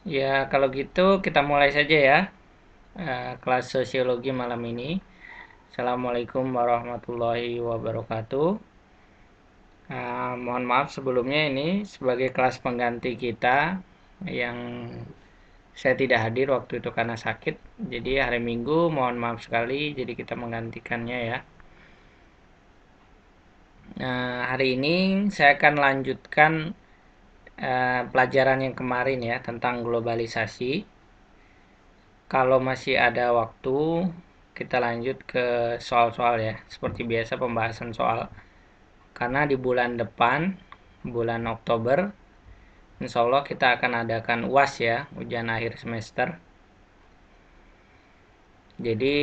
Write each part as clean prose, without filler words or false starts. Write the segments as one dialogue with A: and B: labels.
A: Ya, kalau gitu kita mulai saja ya kelas sosiologi malam ini. Assalamualaikum warahmatullahi wabarakatuh. Mohon maaf sebelumnya ini sebagai kelas pengganti kita yang saya tidak hadir waktu itu karena sakit. Jadi hari Minggu mohon maaf sekali. Jadi kita menggantikannya ya. Hari ini saya akan lanjutkan pelajaran yang kemarin ya tentang globalisasi. Kalau masih ada waktu, kita lanjut ke soal-soal ya. Seperti biasa pembahasan soal. Karena di bulan depan, bulan Oktober, insya Allah kita akan adakan UAS ya, ujian akhir semester. Jadi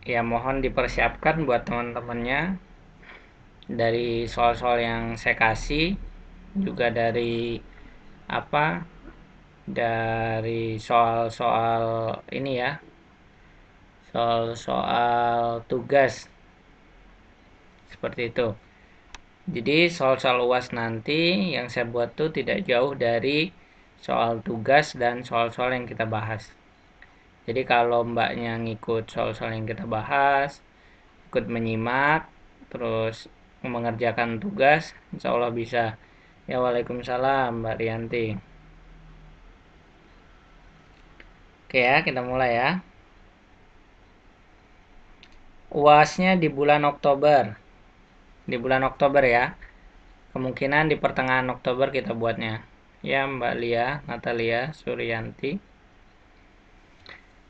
A: ya mohon dipersiapkan buat teman-temannya dari soal-soal yang saya kasih, juga dari apa dari soal-soal ini ya, soal-soal tugas seperti itu. Jadi soal-soal UAS nanti yang saya buat tuh tidak jauh dari soal tugas dan soal-soal yang kita bahas. Jadi kalau mbaknya ngikut soal-soal yang kita bahas, ikut menyimak, terus mengerjakan tugas, insya Allah bisa. Ya, waalaikumsalam Mbak Rianti. Oke ya, kita mulai ya. UASnya di bulan Oktober. Di bulan Oktober ya. Kemungkinan di pertengahan Oktober kita buatnya. Ya, Mbak Lia, Natalia, Suryanti.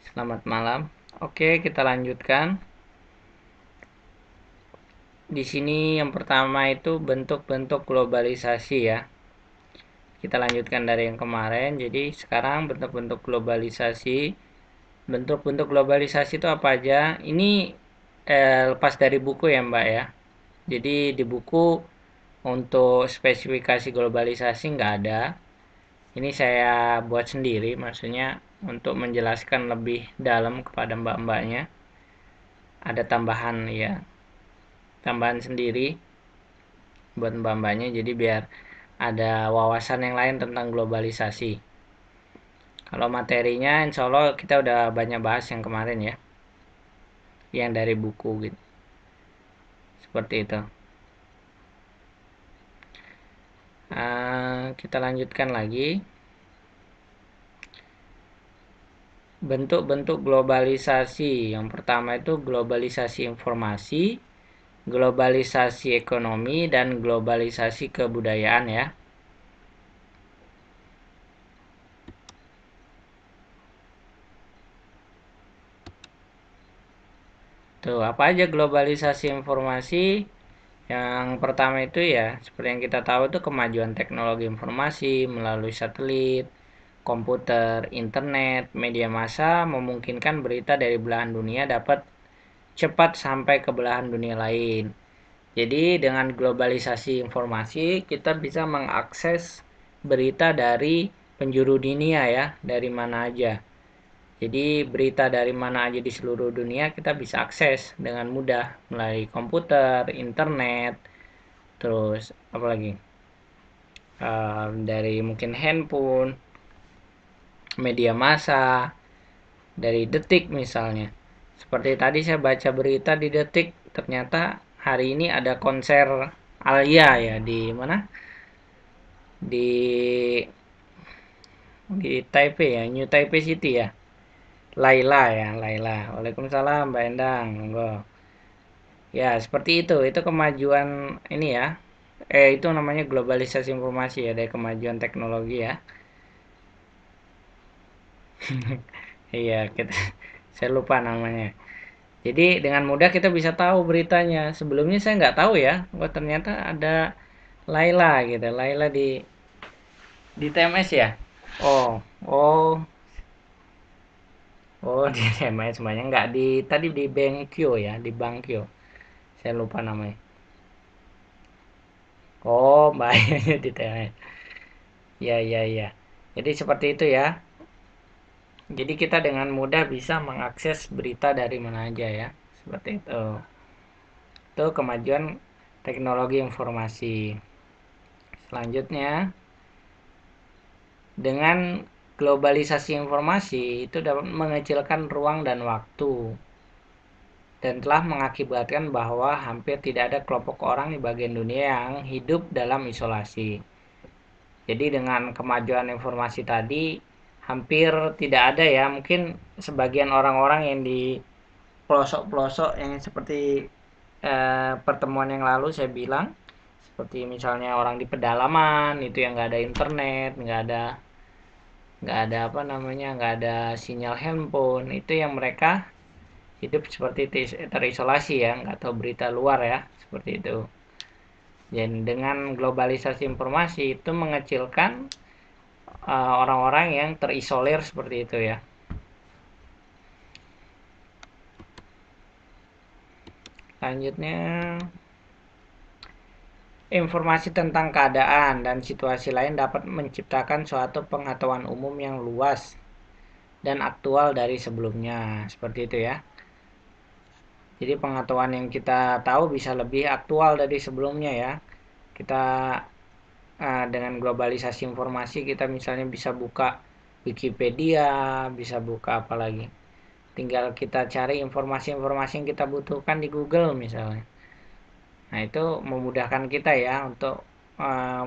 A: Selamat malam. Oke, kita lanjutkan. Di sini yang pertama itu bentuk-bentuk globalisasi ya. Kita lanjutkan dari yang kemarin. Jadi sekarang bentuk-bentuk globalisasi. Bentuk-bentuk globalisasi itu apa aja? Ini lepas dari buku ya Mbak ya. Jadi di buku untuk spesifikasi globalisasi nggak ada. Ini saya buat sendiri, maksudnya untuk menjelaskan lebih dalam kepada mbak-mbaknya. Ada tambahan ya, tambahan sendiri buat mbak-mbaknya, jadi biar ada wawasan yang lain tentang globalisasi. Kalau materinya insya Allah kita udah banyak bahas yang kemarin ya, yang dari buku gitu, seperti itu. Kita lanjutkan lagi. Bentuk-bentuk globalisasi yang pertama itu globalisasi informasi, globalisasi ekonomi, dan globalisasi kebudayaan ya. Tuh, apa aja globalisasi informasi? Yang pertama itu ya, seperti yang kita tahu itu kemajuan teknologi informasi melalui satelit, komputer, internet, media massa memungkinkan berita dari belahan dunia dapat cepat sampai ke belahan dunia lain. Jadi dengan globalisasi informasi kita bisa mengakses berita dari penjuru dunia ya, dari mana aja. Jadi berita dari mana aja di seluruh dunia kita bisa akses dengan mudah melalui komputer, internet, terus apa lagi? Dari mungkin handphone, media massa, dari Detik misalnya. Seperti tadi saya baca berita di Detik, ternyata hari ini ada konser Alia ya di mana? Di Taipei ya, New Taipei City ya. Laila ya, Laila. Waalaikumsalam Mbak Endang. Monggo. Ya, seperti itu. Itu kemajuan ini ya. Itu namanya globalisasi informasi ya, dari kemajuan teknologi ya. Iya, kita saya lupa namanya. Jadi dengan mudah kita bisa tahu beritanya. Sebelumnya saya nggak tahu ya. Wah, ternyata ada Laila gitu. Laila di TMS ya. Oh, oh, oh di TMS semuanya nggak di tadi di Bangkyo ya, di Bangkyo. Saya lupa namanya. Oh, mbaknya di TMS. Ya, ya, ya. Jadi seperti itu ya. Jadi kita dengan mudah bisa mengakses berita dari mana aja ya. Seperti itu. Itu kemajuan teknologi informasi. Selanjutnya dengan globalisasi informasi itu dapat mengecilkan ruang dan waktu dan telah mengakibatkan bahwa hampir tidak ada kelompok orang di bagian dunia yang hidup dalam isolasi. Jadi dengan kemajuan informasi tadi hampir tidak ada ya, mungkin sebagian orang-orang yang di pelosok-pelosok yang seperti pertemuan yang lalu saya bilang, seperti misalnya orang di pedalaman itu yang nggak ada internet, nggak ada apa namanya, nggak ada sinyal handphone, itu yang mereka hidup seperti terisolasi ya, nggak tahu berita luar ya, seperti itu. Dan dengan globalisasi informasi itu mengecilkan orang-orang yang terisolir seperti itu ya. Selanjutnya, informasi tentang keadaan dan situasi lain dapat menciptakan suatu pengetahuan umum yang luas dan aktual dari sebelumnya. Seperti itu ya. Jadi pengetahuan yang kita tahu bisa lebih aktual dari sebelumnya ya. Kita dengan globalisasi informasi kita misalnya bisa buka Wikipedia, bisa buka apa lagi. Tinggal kita cari informasi-informasi yang kita butuhkan di Google misalnya. Nah, itu memudahkan kita ya untuk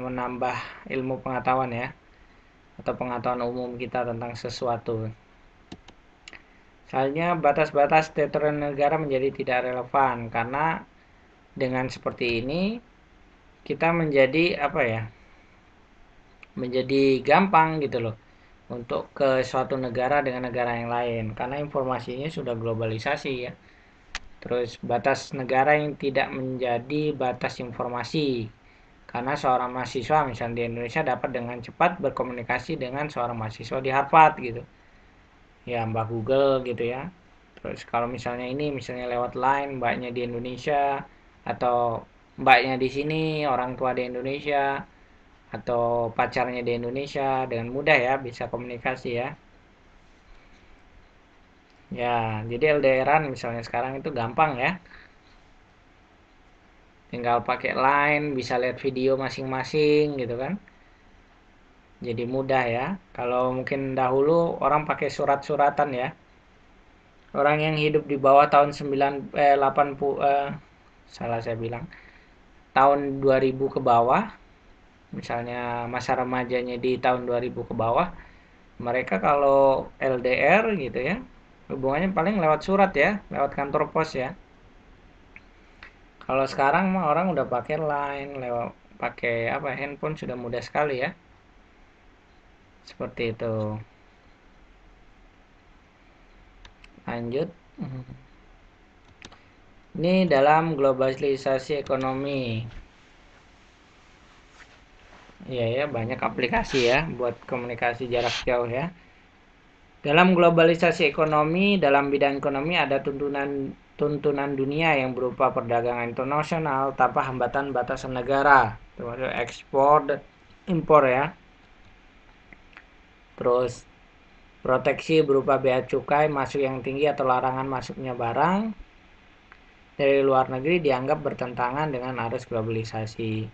A: menambah ilmu pengetahuan ya, atau pengetahuan umum kita tentang sesuatu. Soalnya batas-batas teritorial negara menjadi tidak relevan karena dengan seperti ini kita menjadi apa ya? Menjadi gampang gitu loh untuk ke suatu negara dengan negara yang lain karena informasinya sudah globalisasi ya. Terus batas negara yang tidak menjadi batas informasi karena seorang mahasiswa misalnya di Indonesia dapat dengan cepat berkomunikasi dengan seorang mahasiswa di Harvard gitu ya, mbak Google gitu ya. Terus kalau misalnya ini misalnya lewat line mbaknya di Indonesia atau mbaknya di sini orang tua di Indonesia atau pacarnya di Indonesia dengan mudah ya bisa komunikasi ya. Ya, jadi LDRan misalnya sekarang itu gampang ya. Tinggal pakai line, bisa lihat video masing-masing gitu kan. Jadi mudah ya. Kalau mungkin dahulu orang pakai surat-suratan ya. Orang yang hidup di bawah tahun 80 salah saya bilang. Tahun 2000 ke bawah, misalnya masa remajanya di tahun 2000 ke bawah, mereka kalau LDR gitu ya, hubungannya paling lewat surat ya, lewat kantor pos ya. Kalau sekarang mah orang udah pakai line, lewat pakai apa handphone sudah mudah sekali ya. Seperti itu. Lanjut. Ini dalam globalisasi ekonomi. Iya ya, banyak aplikasi ya buat komunikasi jarak jauh ya. Dalam globalisasi ekonomi, dalam bidang ekonomi ada tuntunan dunia yang berupa perdagangan internasional tanpa hambatan batasan negara, termasuk ekspor dan impor ya. Terus proteksi berupa bea cukai masuk yang tinggi atau larangan masuknya barang dari luar negeri dianggap bertentangan dengan arus globalisasi.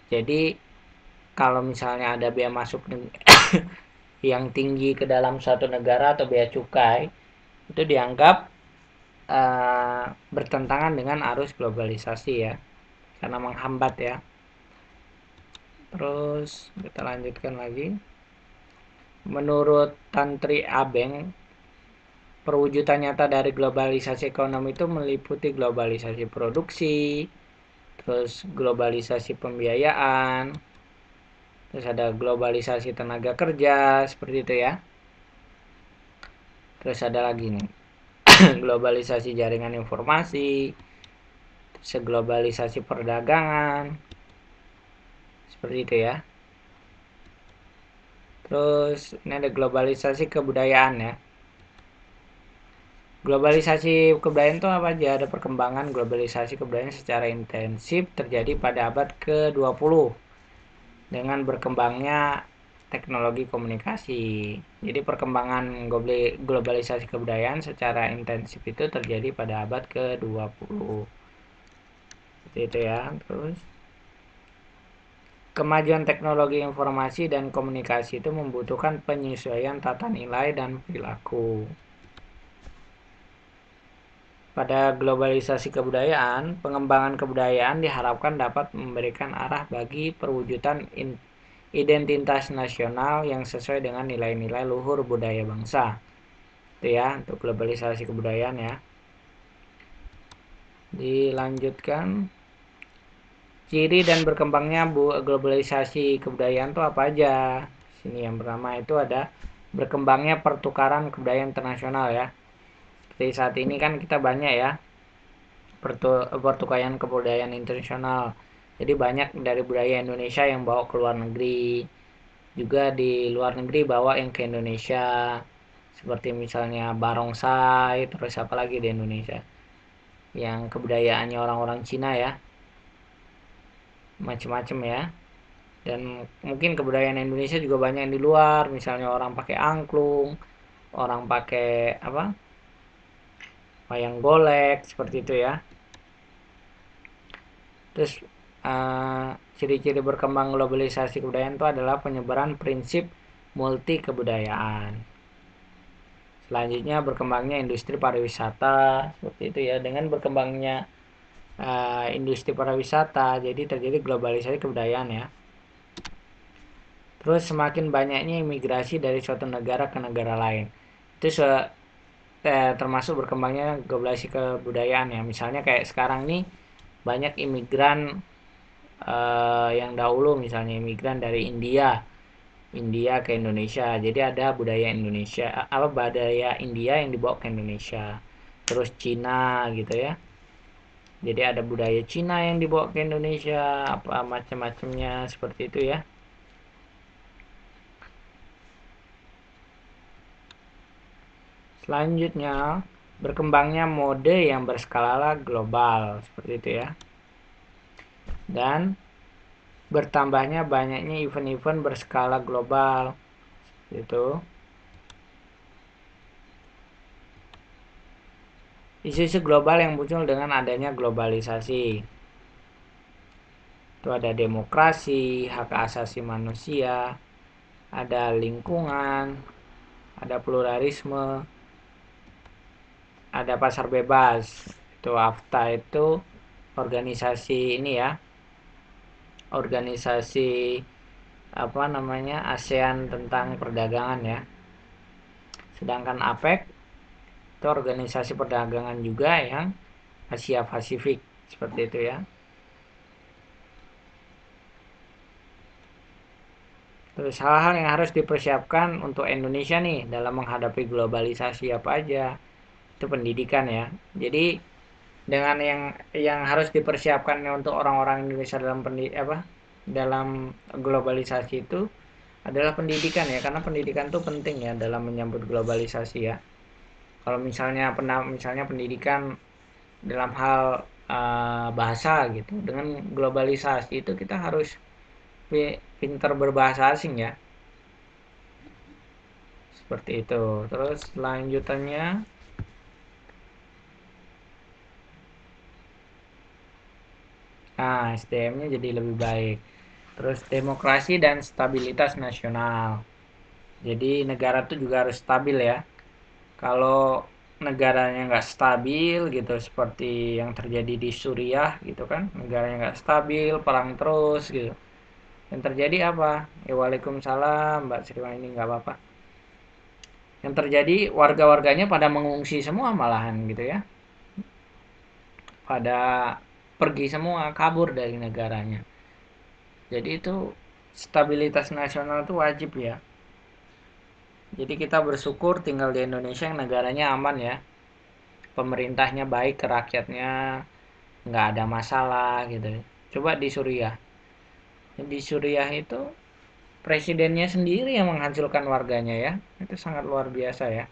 A: Jadi kalau misalnya ada bea masuk yang tinggi ke dalam suatu negara atau bea cukai, itu dianggap bertentangan dengan arus globalisasi ya, karena menghambat ya. Terus kita lanjutkan lagi. Menurut Tantri Abeng, perwujudan nyata dari globalisasi ekonomi itu meliputi globalisasi produksi, terus globalisasi pembiayaan, terus ada globalisasi tenaga kerja, seperti itu ya. Terus ada lagi nih, globalisasi jaringan informasi, terus globalisasi perdagangan, seperti itu ya. Terus ini ada globalisasi kebudayaan ya. Globalisasi kebudayaan itu apa aja? Ada perkembangan globalisasi kebudayaan secara intensif terjadi pada abad ke-20 dengan berkembangnya teknologi komunikasi. Jadi perkembangan globalisasi kebudayaan secara intensif itu terjadi pada abad ke-20. Seperti itu ya. Terus Kemajuan teknologi informasi dan komunikasi itu membutuhkan penyesuaian tata nilai dan perilaku. Pada globalisasi kebudayaan, pengembangan kebudayaan diharapkan dapat memberikan arah bagi perwujudan identitas nasional yang sesuai dengan nilai-nilai luhur budaya bangsa. Itu ya, untuk globalisasi kebudayaan ya. Dilanjutkan. Ciri dan berkembangnya globalisasi kebudayaan itu apa aja? Sini yang pertama itu ada berkembangnya pertukaran kebudayaan internasional ya. Seperti saat ini kan kita banyak ya pertukaran kebudayaan internasional. Jadi banyak dari budaya Indonesia yang bawa ke luar negeri. Juga di luar negeri bawa yang ke Indonesia. Seperti misalnya barongsai, terus apa lagi di Indonesia? Yang kebudayaannya orang-orang Cina ya. Macam-macam ya. Dan mungkin kebudayaan Indonesia juga banyak yang di luar, misalnya orang pakai angklung, orang pakai apa, wayang golek, seperti itu ya. Terus ciri-ciri berkembang globalisasi kebudayaan itu adalah penyebaran prinsip multi kebudayaan. Selanjutnya berkembangnya industri pariwisata, seperti itu ya. Dengan berkembangnya industri pariwisata, jadi terjadi globalisasi kebudayaan ya. Terus semakin banyaknya imigrasi dari suatu negara ke negara lain. Itu termasuk berkembangnya globalisasi kebudayaan ya. Misalnya kayak sekarang nih banyak imigran yang dahulu misalnya imigran dari India ke Indonesia. Jadi ada budaya Indonesia, apa budaya India yang dibawa ke Indonesia. Terus Cina gitu ya. Jadi ada budaya Cina yang dibawa ke Indonesia, apa macam-macamnya seperti itu ya. Selanjutnya, berkembangnya mode yang berskala global, seperti itu ya. Dan bertambahnya banyaknya event-event berskala global, itu. Isu-isu global yang muncul dengan adanya globalisasi. Itu ada demokrasi, hak asasi manusia, ada lingkungan, ada pluralisme, ada pasar bebas. Itu AFTA itu organisasi ini ya, organisasi apa namanya ASEAN tentang perdagangan ya. Sedangkan APEC itu organisasi perdagangan juga yang Asia Pasifik, seperti itu ya. Terus hal-hal yang harus dipersiapkan untuk Indonesia nih dalam menghadapi globalisasi apa aja? Itu pendidikan ya. Jadi dengan yang harus dipersiapkan untuk orang-orang Indonesia dalam globalisasi itu adalah pendidikan ya, karena pendidikan itu penting ya dalam menyambut globalisasi ya. Kalau misalnya pendidikan dalam hal bahasa gitu, dengan globalisasi itu kita harus pintar berbahasa asing ya, seperti itu. Terus lanjutannya SDM-nya jadi lebih baik. Terus demokrasi dan stabilitas nasional. Jadi negara itu juga harus stabil ya. Kalau negaranya nggak stabil gitu, seperti yang terjadi di Suriah gitu kan, negaranya nggak stabil, perang terus gitu. Yang terjadi apa? Ya waalaikumsalam Mbak Sriwani, nggak apa-apa. Yang terjadi warga-warganya pada mengungsi semua malahan gitu ya. Pada pergi semua, kabur dari negaranya. Jadi itu stabilitas nasional itu wajib ya. Jadi kita bersyukur tinggal di Indonesia yang negaranya aman ya. Pemerintahnya baik ke rakyatnya, nggak ada masalah gitu. Coba di Suriah. Di Suriah itu presidennya sendiri yang menghancurkan warganya ya. Itu sangat luar biasa ya.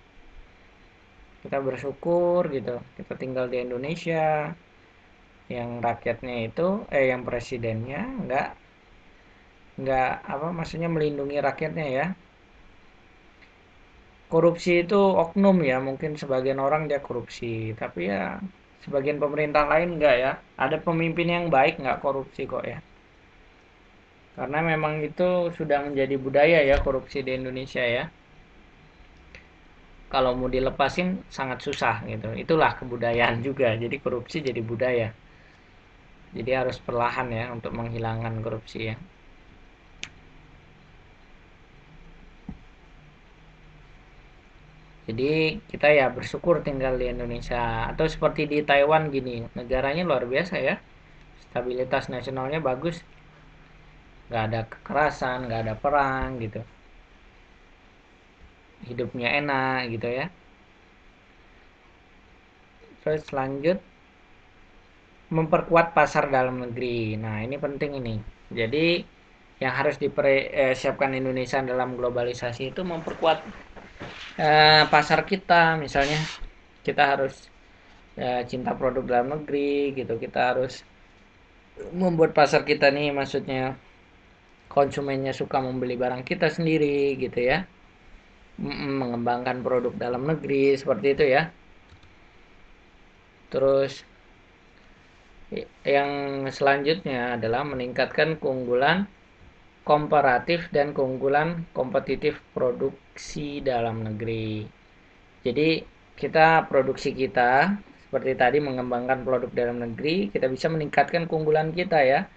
A: Kita bersyukur gitu. Kita tinggal di Indonesia yang rakyatnya itu yang presidennya nggak apa maksudnya melindungi rakyatnya ya. Korupsi itu oknum ya, mungkin sebagian orang dia korupsi, tapi ya sebagian pemerintah lain enggak ya. Ada pemimpin yang baik nggak korupsi kok ya. Karena memang itu sudah menjadi budaya ya, korupsi di Indonesia ya. Kalau mau dilepasin sangat susah gitu. Itulah kebudayaan juga. Jadi korupsi jadi budaya. Jadi harus perlahan ya untuk menghilangkan korupsi ya. Jadi kita ya bersyukur tinggal di Indonesia, atau seperti di Taiwan gini, negaranya luar biasa ya, stabilitas nasionalnya bagus, nggak ada kekerasan, nggak ada perang gitu, hidupnya enak gitu ya. Terus lanjut, memperkuat pasar dalam negeri. Nah ini penting ini. Jadi yang harus dipersiapkan Indonesia dalam globalisasi itu memperkuat pasar kita. Misalnya kita harus cinta produk dalam negeri gitu, kita harus membuat pasar kita nih, maksudnya konsumennya suka membeli barang kita sendiri gitu ya. Mengembangkan produk dalam negeri seperti itu ya. Terus yang selanjutnya adalah meningkatkan keunggulan komparatif dan keunggulan kompetitif produksi dalam negeri. Jadi kita produksi kita seperti tadi, mengembangkan produk dalam negeri, kita bisa meningkatkan keunggulan kita ya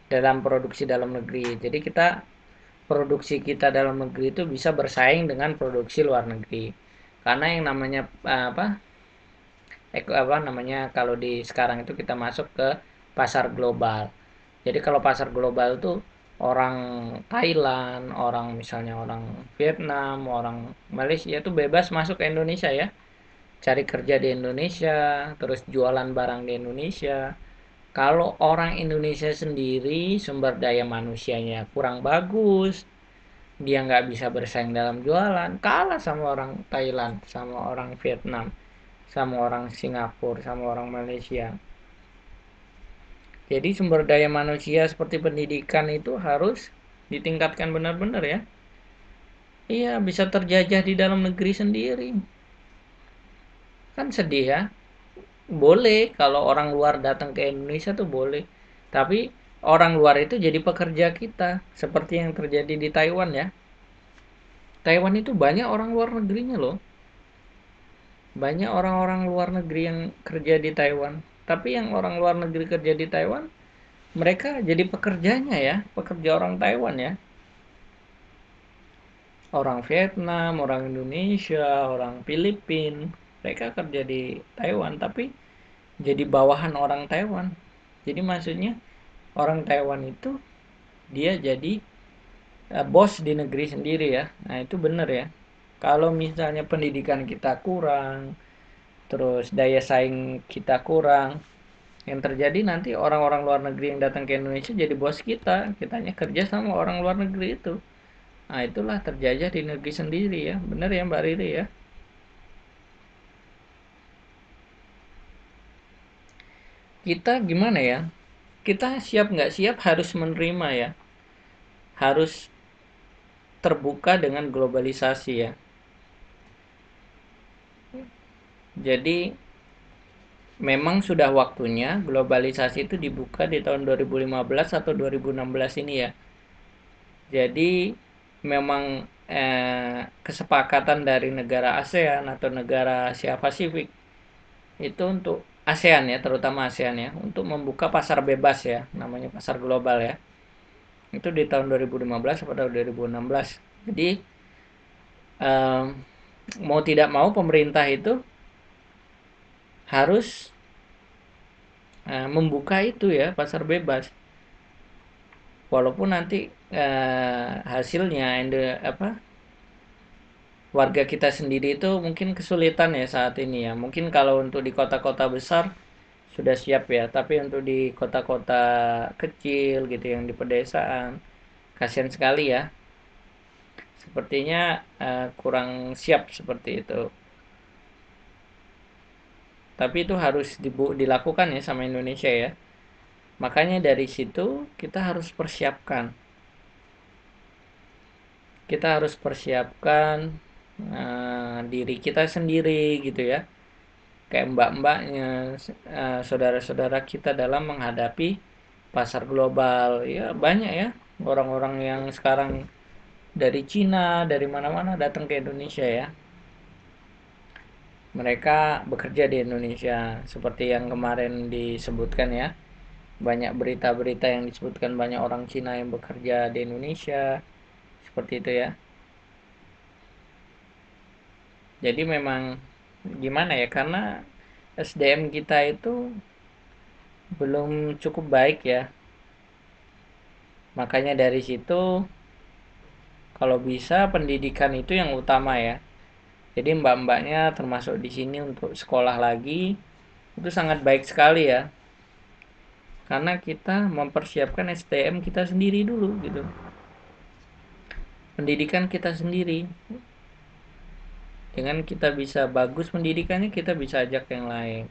A: dalam produksi dalam negeri. Jadi kita produksi kita dalam negeri itu bisa bersaing dengan produksi luar negeri. Karena yang namanya apa namanya, kalau di sekarang itu kita masuk ke pasar global. Jadi kalau pasar global itu orang Thailand, orang misalnya orang Vietnam, orang Malaysia itu bebas masuk ke Indonesia ya. Cari kerja di Indonesia, terus jualan barang di Indonesia. Kalau orang Indonesia sendiri sumber daya manusianya kurang bagus, dia nggak bisa bersaing dalam jualan, kalah sama orang Thailand, sama orang Vietnam, sama orang Singapura, sama orang Malaysia. Jadi sumber daya manusia seperti pendidikan itu harus ditingkatkan benar-benar ya. Iya, bisa terjajah di dalam negeri sendiri. Kan sedih ya. Boleh kalau orang luar datang ke Indonesia tuh boleh. Tapi orang luar itu jadi pekerja kita, seperti yang terjadi di Taiwan ya. Taiwan itu banyak orang luar negerinya loh. Banyak orang-orang luar negeri yang kerja di Taiwan. Tapi yang orang luar negeri kerja di Taiwan, mereka jadi pekerjanya ya, pekerja orang Taiwan ya. Orang Vietnam, orang Indonesia, orang Filipina, mereka kerja di Taiwan tapi jadi bawahan orang Taiwan. Jadi maksudnya orang Taiwan itu dia jadi bos di negeri sendiri ya. Nah itu benar ya. Kalau misalnya pendidikan kita kurang, terus daya saing kita kurang, yang terjadi nanti orang-orang luar negeri yang datang ke Indonesia jadi bos kita, kitanya kerja sama orang luar negeri itu. Nah itulah terjajah di negeri sendiri ya, benar ya Mbak Riri ya. Kita gimana ya, kita siap nggak siap harus menerima ya, harus terbuka dengan globalisasi ya. Jadi memang sudah waktunya globalisasi itu dibuka di tahun 2015 atau 2016 ini ya. Jadi memang kesepakatan dari negara ASEAN atau negara Asia Pasifik itu untuk ASEAN ya, terutama ASEAN ya, untuk membuka pasar bebas ya, namanya pasar global ya. Itu di tahun 2015 atau 2016. Jadi eh, mau tidak mau pemerintah itu harus membuka itu ya, pasar bebas. Walaupun nanti hasilnya apa, warga kita sendiri itu mungkin kesulitan ya saat ini ya. Mungkin kalau untuk di kota-kota besar sudah siap ya, tapi untuk di kota-kota kecil gitu yang di pedesaan, kasihan sekali ya. Sepertinya kurang siap seperti itu. Tapi itu harus dilakukan ya sama Indonesia ya. Makanya dari situ kita harus persiapkan. Kita harus persiapkan diri kita sendiri gitu ya. Kayak mbak-mbaknya, saudara-saudara kita dalam menghadapi pasar global. Ya banyak ya. orang-orang yang sekarang dari Cina, dari mana-mana datang ke Indonesia ya. Mereka bekerja di Indonesia seperti yang kemarin disebutkan ya. Banyak berita-berita yang disebutkan banyak orang Cina yang bekerja di Indonesia. Seperti itu ya. Jadi memang gimana ya, karena SDM kita itu belum cukup baik ya. Makanya dari situ kalau bisa pendidikan itu yang utama ya. Jadi mbak-mbaknya termasuk di sini untuk sekolah lagi itu sangat baik sekali ya. Karena kita mempersiapkan SDM kita sendiri dulu gitu. Pendidikan kita sendiri. Dengan kita bisa bagus pendidikannya, kita bisa ajak yang lain.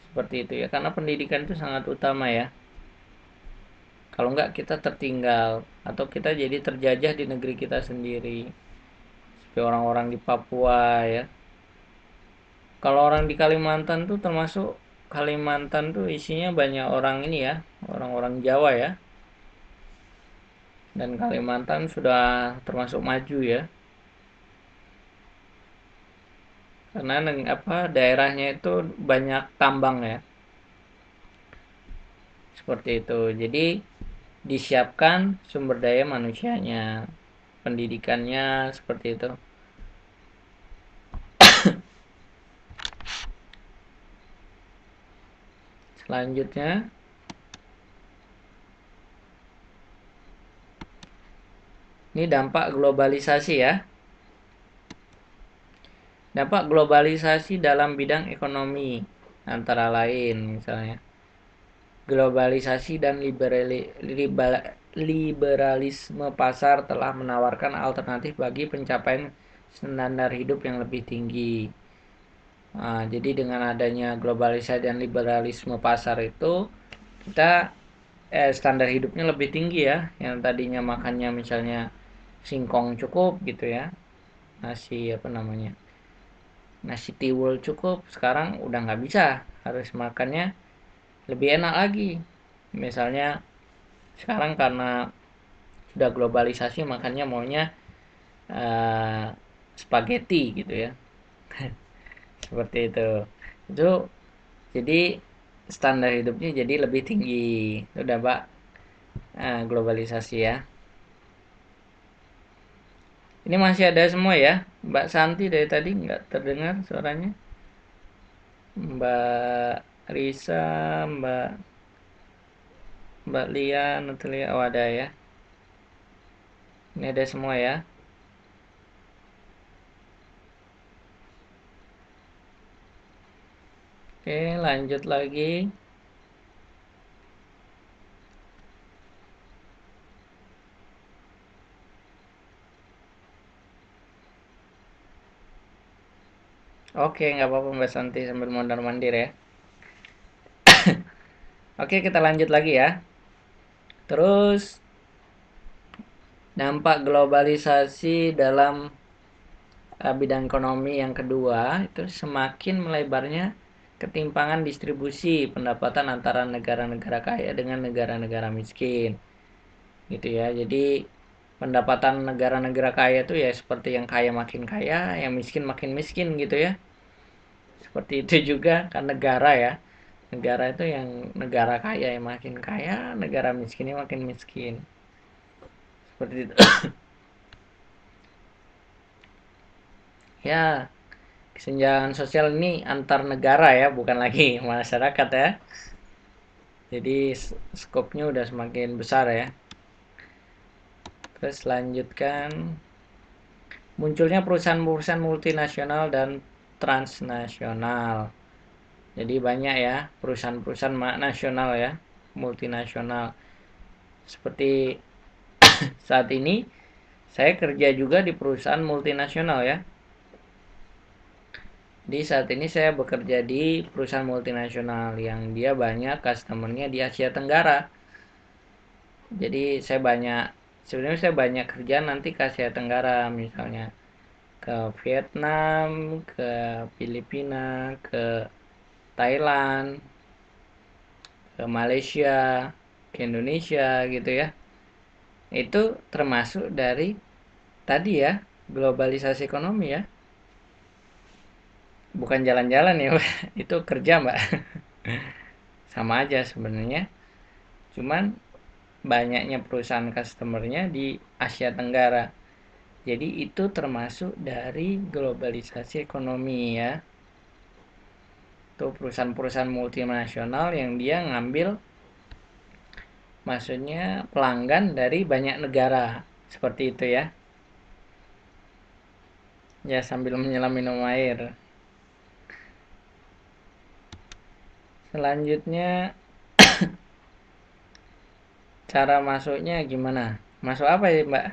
A: Seperti itu ya. Karena pendidikan itu sangat utama ya. Kalau enggak kita tertinggal atau kita jadi terjajah di negeri kita sendiri. Seperti orang-orang di Papua ya. Kalau orang di Kalimantan tuh termasuk Kalimantan tuh isinya banyak orang ini ya, orang-orang Jawa ya. Dan Kalimantan sudah termasuk maju ya. Karena daerahnya itu banyak tambang ya. Seperti itu. Jadi disiapkan sumber daya manusianya, pendidikannya seperti itu. Selanjutnya, ini dampak globalisasi ya. Dampak globalisasi dalam bidang ekonomi antara lain misalnya globalisasi dan liberalisme pasar telah menawarkan alternatif bagi pencapaian standar hidup yang lebih tinggi. Nah, jadi dengan adanya globalisasi dan liberalisme pasar itu kita standar hidupnya lebih tinggi ya. Yang tadinya makannya misalnya singkong cukup gitu ya, nasi apa namanya, nasi tiwul cukup, sekarang udah nggak bisa, harus makannya lebih enak lagi. Misalnya sekarang karena sudah globalisasi makannya maunya uh, spaghetti gitu ya. Seperti itu jadi standar hidupnya jadi lebih tinggi. Itu udah Pak, globalisasi ya. Ini masih ada semua ya. Mbak Santi dari tadi nggak terdengar suaranya. Mbak Risa, Mbak Mbak Lia, Natalia, oh ada ya. Ini ada semua ya. Oke, lanjut lagi. Oke, nggak apa-apa Mbak Santi sambil mondar mandir ya. Oke, kita lanjut lagi ya. Terus dampak globalisasi dalam bidang ekonomi yang kedua itu semakin melebarnya ketimpangan distribusi pendapatan antara negara-negara kaya dengan negara-negara miskin. Gitu ya. Jadi pendapatan negara-negara kaya itu ya seperti yang kaya makin kaya, yang miskin makin miskin gitu ya. Seperti itu juga kan negara ya. Negara itu yang negara kaya yang makin kaya, negara miskinnya makin miskin. Seperti itu. Ya, kesenjangan sosial ini antar negara ya, bukan lagi masyarakat ya. Jadi skopnya udah semakin besar ya. Terus lanjutkan munculnya perusahaan-perusahaan multinasional dan transnasional. Jadi banyak ya perusahaan-perusahaan nasional ya, multinasional. Seperti saat ini saya kerja juga di perusahaan multinasional ya. Di saat ini saya bekerja di perusahaan multinasional yang dia banyak customernya di Asia Tenggara. Jadi sebenarnya saya banyak kerja nanti ke Asia Tenggara, misalnya ke Vietnam, ke Filipina, ke Thailand, ke Malaysia, ke Indonesia gitu ya. Itu termasuk dari tadi ya, globalisasi ekonomi ya. Bukan jalan-jalan ya, Mbak. Itu kerja, Mbak. Sama aja sebenarnya. Cuman banyaknya perusahaan customernya di Asia Tenggara. Jadi itu termasuk dari globalisasi ekonomi ya. Itu perusahaan-perusahaan multinasional yang dia ngambil maksudnya pelanggan dari banyak negara. Seperti itu ya. Ya sambil menyelam minum air. Selanjutnya cara masuknya gimana? Masuk apa ya, Mbak?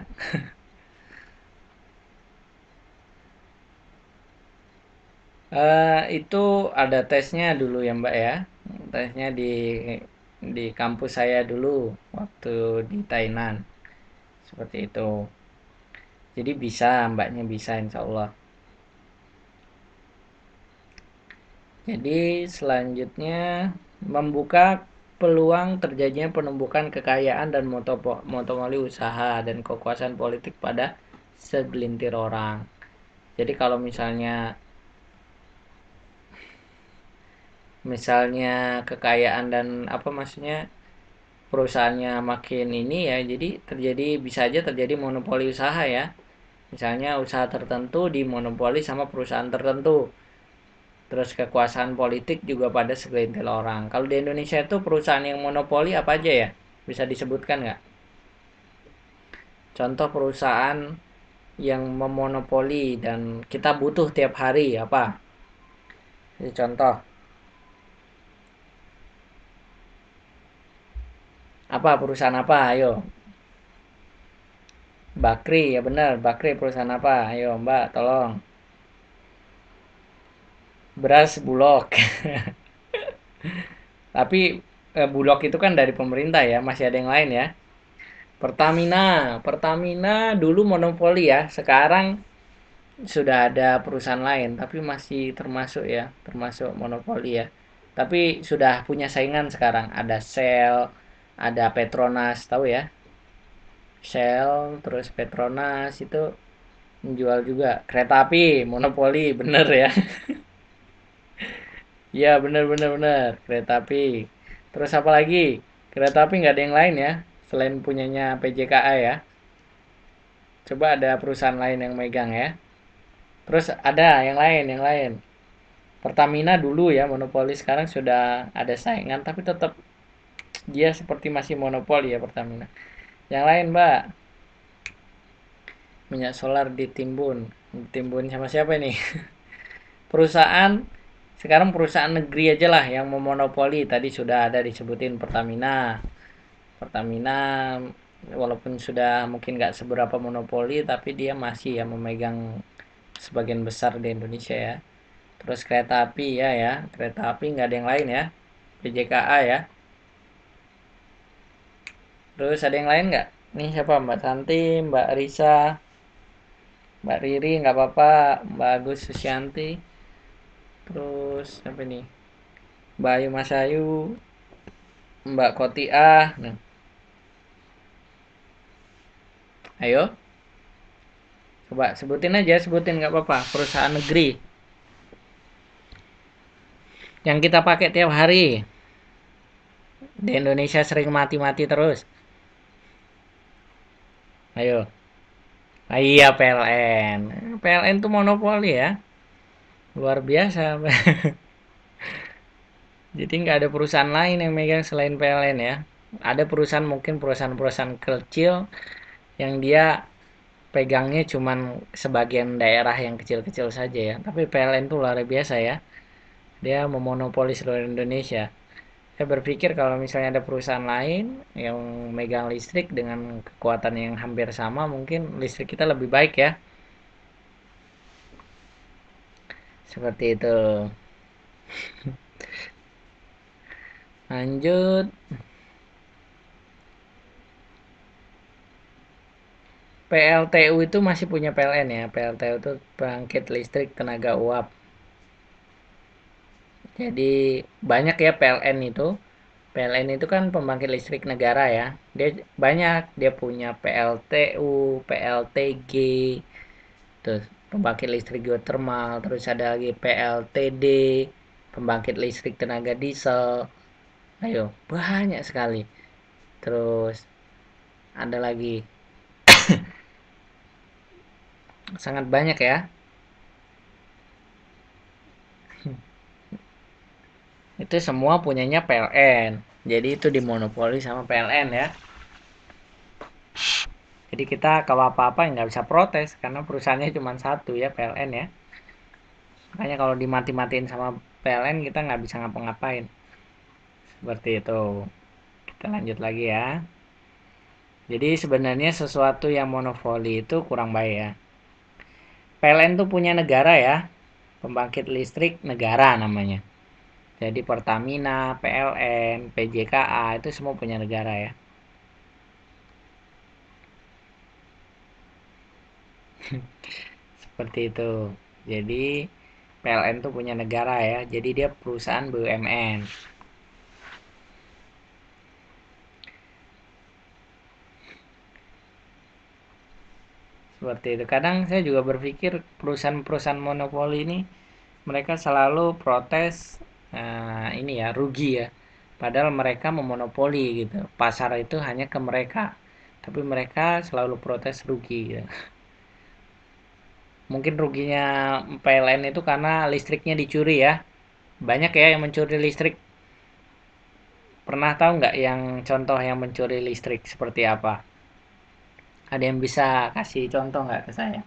A: Itu ada tesnya dulu ya Mbak ya. Tesnya di kampus saya dulu waktu di Thailand. Seperti itu. Jadi bisa, Mbaknya bisa insya Allah. Jadi selanjutnya membuka peluang terjadinya penumbukan kekayaan dan monopoli usaha dan kekuasaan politik pada segelintir orang. Jadi kalau misalnya kekayaan dan apa maksudnya perusahaannya makin ini ya, jadi bisa aja terjadi monopoli usaha ya. Misalnya usaha tertentu dimonopoli sama perusahaan tertentu. Terus kekuasaan politik juga pada segelintir orang. Kalau di Indonesia itu perusahaan yang monopoli apa aja ya? Bisa disebutkan nggak? Contoh perusahaan yang memonopoli dan kita butuh tiap hari apa? Ini contoh. Apa perusahaan apa? Ayo. Bakri ya benar. Bakri perusahaan apa? Ayo Mbak tolong. Beras Bulog. Tapi Bulog itu kan dari pemerintah ya. Masih ada yang lain ya. Pertamina. Pertamina dulu monopoli ya. Sekarang sudah ada perusahaan lain. Tapi masih termasuk ya. Termasuk monopoli ya. Tapi sudah punya saingan sekarang. Ada Shell. Ada Petronas. Tahu ya? Shell. Terus Petronas itu menjual juga. Kereta api. Monopoli. Bener ya. Iya bener bener bener. Kereta api. Terus apa lagi? Kereta api nggak ada yang lain ya. Selain punyanya PJKA ya. Coba ada perusahaan lain yang megang ya. Terus ada yang lain, yang lain. Pertamina dulu ya monopoli, sekarang sudah ada saingan tapi tetap dia seperti masih monopoli ya Pertamina. Yang lain, Mbak, minyak solar ditimbun. Ditimbun sama siapa ini? Perusahaan sekarang perusahaan negeri aja lah yang memonopoli. Tadi sudah ada disebutin Pertamina. Pertamina walaupun sudah mungkin nggak seberapa monopoli tapi dia masih ya memegang sebagian besar di Indonesia ya. Terus kereta api ya kereta api nggak ada yang lain ya, PJKA ya. Terus ada yang lain nggak? Nih siapa, Mbak Santi, Mbak Risa, Mbak Riri nggak apa-apa, Mbak Agus Susianti. Terus siapa nih, Mbak Ayu Masayu, Mbak Kotiah. Nah, ayo coba sebutin aja, sebutin nggak apa-apa perusahaan negeri yang kita pakai tiap hari di Indonesia sering mati-mati terus. Ayo. Ah, iya PLN. PLN tuh monopoli ya. Luar biasa. Jadi nggak ada perusahaan lain yang megang selain PLN ya. Ada perusahaan mungkin perusahaan-perusahaan kecil yang dia pegangnya cuman sebagian daerah yang kecil-kecil saja ya. Tapi PLN tuh luar biasa ya. Dia memonopoli seluruh Indonesia. Saya berpikir kalau misalnya ada perusahaan lain yang megang listrik dengan kekuatan yang hampir sama, mungkin listrik kita lebih baik ya. Seperti itu. Lanjut. PLTU itu masih punya PLN ya. PLTU itu pembangkit listrik tenaga uap. Jadi banyak ya PLN itu. PLN itu kan pembangkit listrik negara ya. Dia banyak, dia punya PLTU, PLTG, terus pembangkit listrik geotermal, terus ada lagi PLTD, pembangkit listrik tenaga diesel. Ayo, banyak sekali. Terus ada lagi sangat banyak ya. Itu semua punyanya PLN. Jadi itu dimonopoli sama PLN ya. Jadi kita kalau apa-apa nggak bisa protes karena perusahaannya cuma satu ya, PLN ya. Makanya kalau dimati-matiin sama PLN kita nggak bisa ngapa-ngapain. Seperti itu. Kita lanjut lagi ya. Jadi sebenarnya sesuatu yang monopoli itu kurang baik ya. PLN tuh punya negara ya. Pembangkit listrik negara namanya. Jadi Pertamina, PLN, PJKA itu semua punya negara ya. Seperti itu. Jadi PLN tuh punya negara ya. Jadi dia perusahaan BUMN. Seperti itu. Kadang saya juga berpikir perusahaan-perusahaan monopoli ini mereka selalu protes ini ya rugi ya. Padahal mereka memonopoli gitu. Pasar itu hanya ke mereka. Tapi mereka selalu protes rugi gitu. Mungkin ruginya PLN itu karena listriknya dicuri ya. Banyak ya yang mencuri listrik. Pernah tahu nggak yang contoh yang mencuri listrik seperti apa? Ada yang bisa kasih contoh nggak ke saya?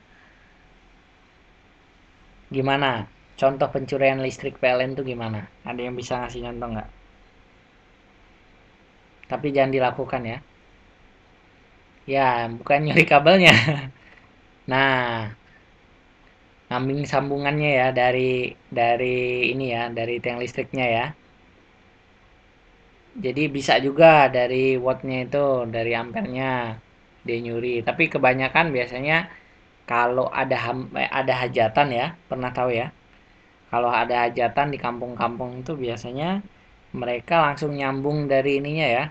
A: Gimana? Contoh pencurian listrik PLN itu gimana? Ada yang bisa ngasih contoh nggak? Tapi jangan dilakukan ya. Ya, bukan nyuri kabelnya. Nah, ngambil sambungannya ya dari ini ya, dari tiang listriknya ya. Jadi bisa juga dari wattnya itu, dari ampernya dia nyuri. Tapi kebanyakan biasanya kalau ada hajatan ya, pernah tahu ya? Kalau ada hajatan di kampung-kampung itu biasanya mereka langsung nyambung dari ininya ya,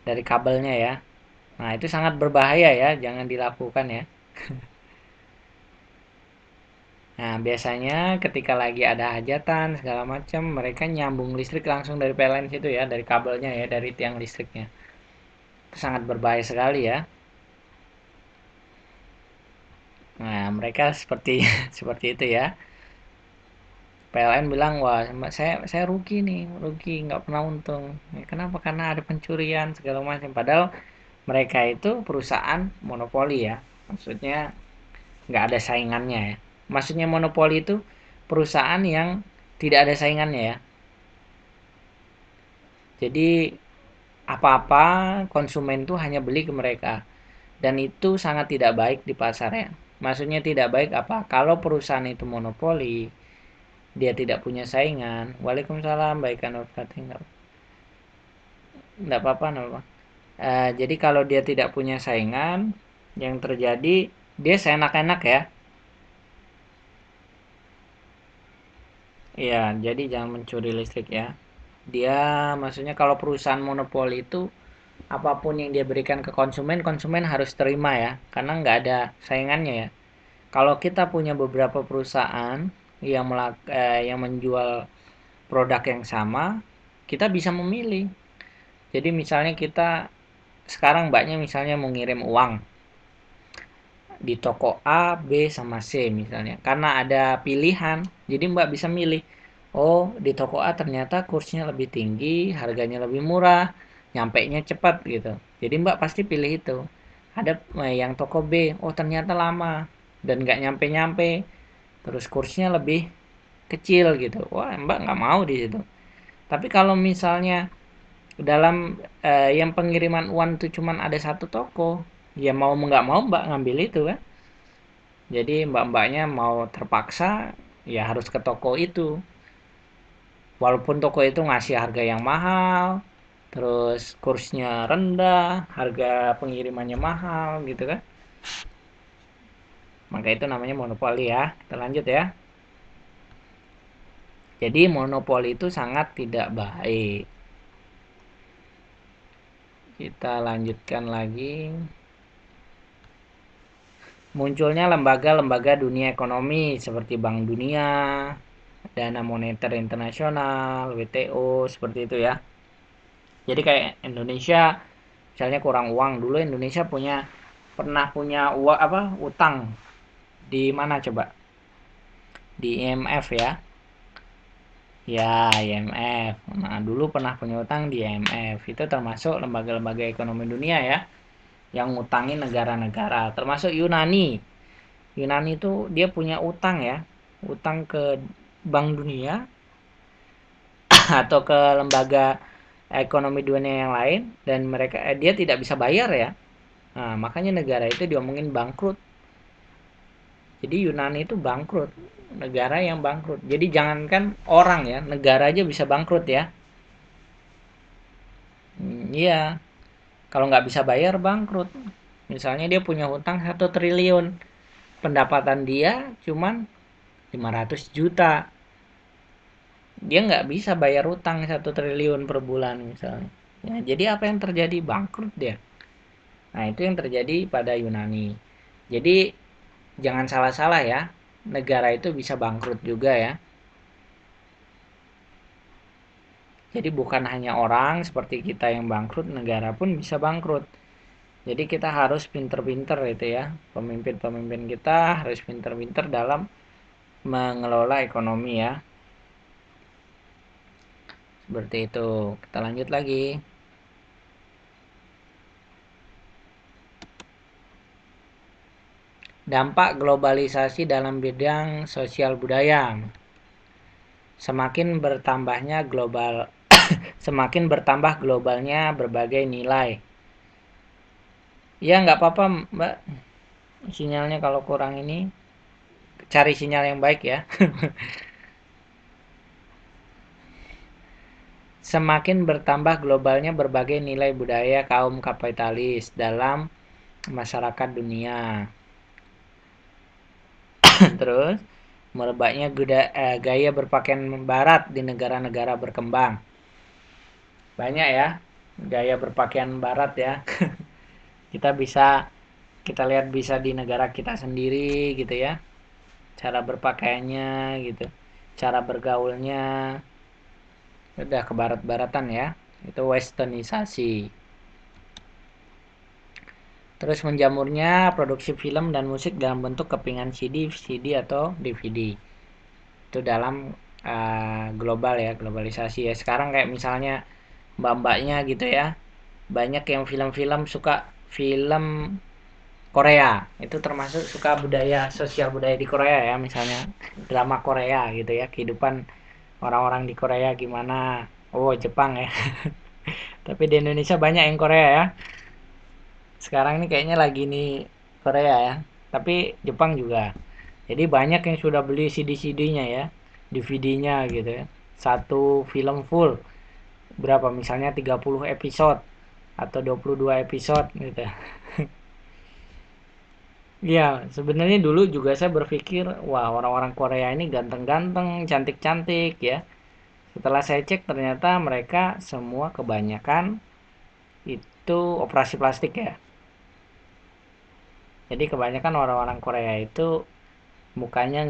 A: dari kabelnya ya. Nah, itu sangat berbahaya ya, jangan dilakukan ya. Nah, biasanya ketika lagi ada hajatan segala macam, mereka nyambung listrik langsung dari PLN situ ya, dari kabelnya ya, dari tiang listriknya. Itu sangat berbahaya sekali ya. Nah, mereka seperti seperti itu ya. PLN bilang, wah saya rugi nih, rugi nggak pernah untung. Ya, kenapa? Karena ada pencurian segala macam. Padahal mereka itu perusahaan monopoli ya. Maksudnya nggak ada saingannya ya. Maksudnya monopoli itu perusahaan yang tidak ada saingannya ya. Jadi apa-apa konsumen tuh hanya beli ke mereka. Dan itu sangat tidak baik di pasar ya. Maksudnya tidak baik apa? Kalau perusahaan itu monopoli, dia tidak punya saingan. Waalaikumsalam, baikkan Fatih. Nggak apa-apa, nggak apa-apa. Jadi kalau dia tidak punya saingan, yang terjadi dia seenak-enak ya. Iya, jadi jangan mencuri listrik ya. Dia maksudnya kalau perusahaan monopoli itu apapun yang dia berikan ke konsumen, konsumen harus terima ya, karena nggak ada saingannya ya. Kalau kita punya beberapa perusahaan yang menjual produk yang sama, kita bisa memilih. Jadi misalnya kita sekarang mbaknya misalnya mau ngirim uang di toko A, B, sama C misalnya. Karena ada pilihan, jadi mbak bisa milih. Oh, di toko A ternyata kursnya lebih tinggi, harganya lebih murah, nyampe nya cepat gitu. Jadi mbak pasti pilih itu. Ada yang toko B, oh ternyata lama dan nggak nyampe-nyampe, terus kursnya lebih kecil gitu. Wah, mbak nggak mau di situ. Tapi kalau misalnya dalam yang pengiriman uang itu cuman ada satu toko, ya mau nggak mau mbak ngambil itu kan. Jadi mbak-mbaknya mau terpaksa ya harus ke toko itu. Walaupun toko itu ngasih harga yang mahal, terus kursnya rendah, harga pengirimannya mahal gitu kan. Maka itu namanya monopoli ya. Kita lanjut ya. Jadi monopoli itu sangat tidak baik. Kita lanjutkan lagi. Munculnya lembaga-lembaga dunia ekonomi seperti Bank Dunia, Dana Moneter Internasional, WTO, seperti itu ya. Jadi kayak Indonesia misalnya kurang uang, dulu Indonesia pernah punya uang utang di mana coba? Di IMF ya. Ya, IMF. Nah, dulu pernah punya utang di IMF. Itu termasuk lembaga-lembaga ekonomi dunia ya, yang ngutangin negara-negara, termasuk Yunani. Yunani itu dia punya utang ya, utang ke Bank Dunia atau ke lembaga ekonomi dunia yang lain, dan dia tidak bisa bayar ya. Nah, makanya negara itu diomongin bangkrut. Jadi Yunani itu bangkrut, negara yang bangkrut. Jadi jangankan orang ya, negara aja bisa bangkrut ya. Iya, kalau nggak bisa bayar bangkrut. Misalnya dia punya hutang 1 triliun, pendapatan dia cuman 500 juta. Dia nggak bisa bayar hutang 1 triliun per bulan misalnya. Ya, jadi apa yang terjadi? Bangkrut dia. Nah, itu yang terjadi pada Yunani. Jadi jangan salah-salah ya, negara itu bisa bangkrut juga ya. Jadi bukan hanya orang seperti kita yang bangkrut, negara pun bisa bangkrut. Jadi kita harus pinter-pinter itu ya. Pemimpin-pemimpin kita harus pinter-pinter dalam mengelola ekonomi ya. Seperti itu. Kita lanjut lagi. Dampak globalisasi dalam bidang sosial budaya. Semakin bertambahnya semakin bertambah globalnya berbagai nilai. Ya nggak apa-apa Mbak, sinyalnya kalau kurang ini cari sinyal yang baik ya. Semakin bertambah globalnya berbagai nilai budaya kaum kapitalis dalam masyarakat dunia. Terus merebaknya gaya berpakaian barat di negara-negara berkembang. Banyak ya gaya berpakaian barat ya. Kita lihat bisa di negara kita sendiri gitu ya, cara berpakaiannya gitu, cara bergaulnya udah ke barat-baratan ya, itu westernisasi. Terus menjamurnya produksi film dan musik dalam bentuk kepingan CD atau DVD. Itu dalam global ya, globalisasi ya. Sekarang kayak misalnya mbak-mbaknya gitu ya, banyak yang film-film suka film Korea. Itu termasuk suka sosial budaya di Korea ya, misalnya drama Korea gitu ya, kehidupan orang-orang di Korea gimana. Oh, Jepang ya. Tapi di Indonesia banyak yang Korea ya. Sekarang ini kayaknya lagi nih Korea ya. Tapi Jepang juga. Jadi banyak yang sudah beli CD-CD-nya ya, DVD-nya gitu ya. Satu film full berapa, misalnya 30 episode atau 22 episode gitu. Iya, sebenarnya dulu juga saya berpikir, wah orang-orang Korea ini ganteng-ganteng, cantik-cantik ya. Setelah saya cek ternyata mereka semua kebanyakan itu operasi plastik ya. Jadi kebanyakan orang-orang Korea itu mukanya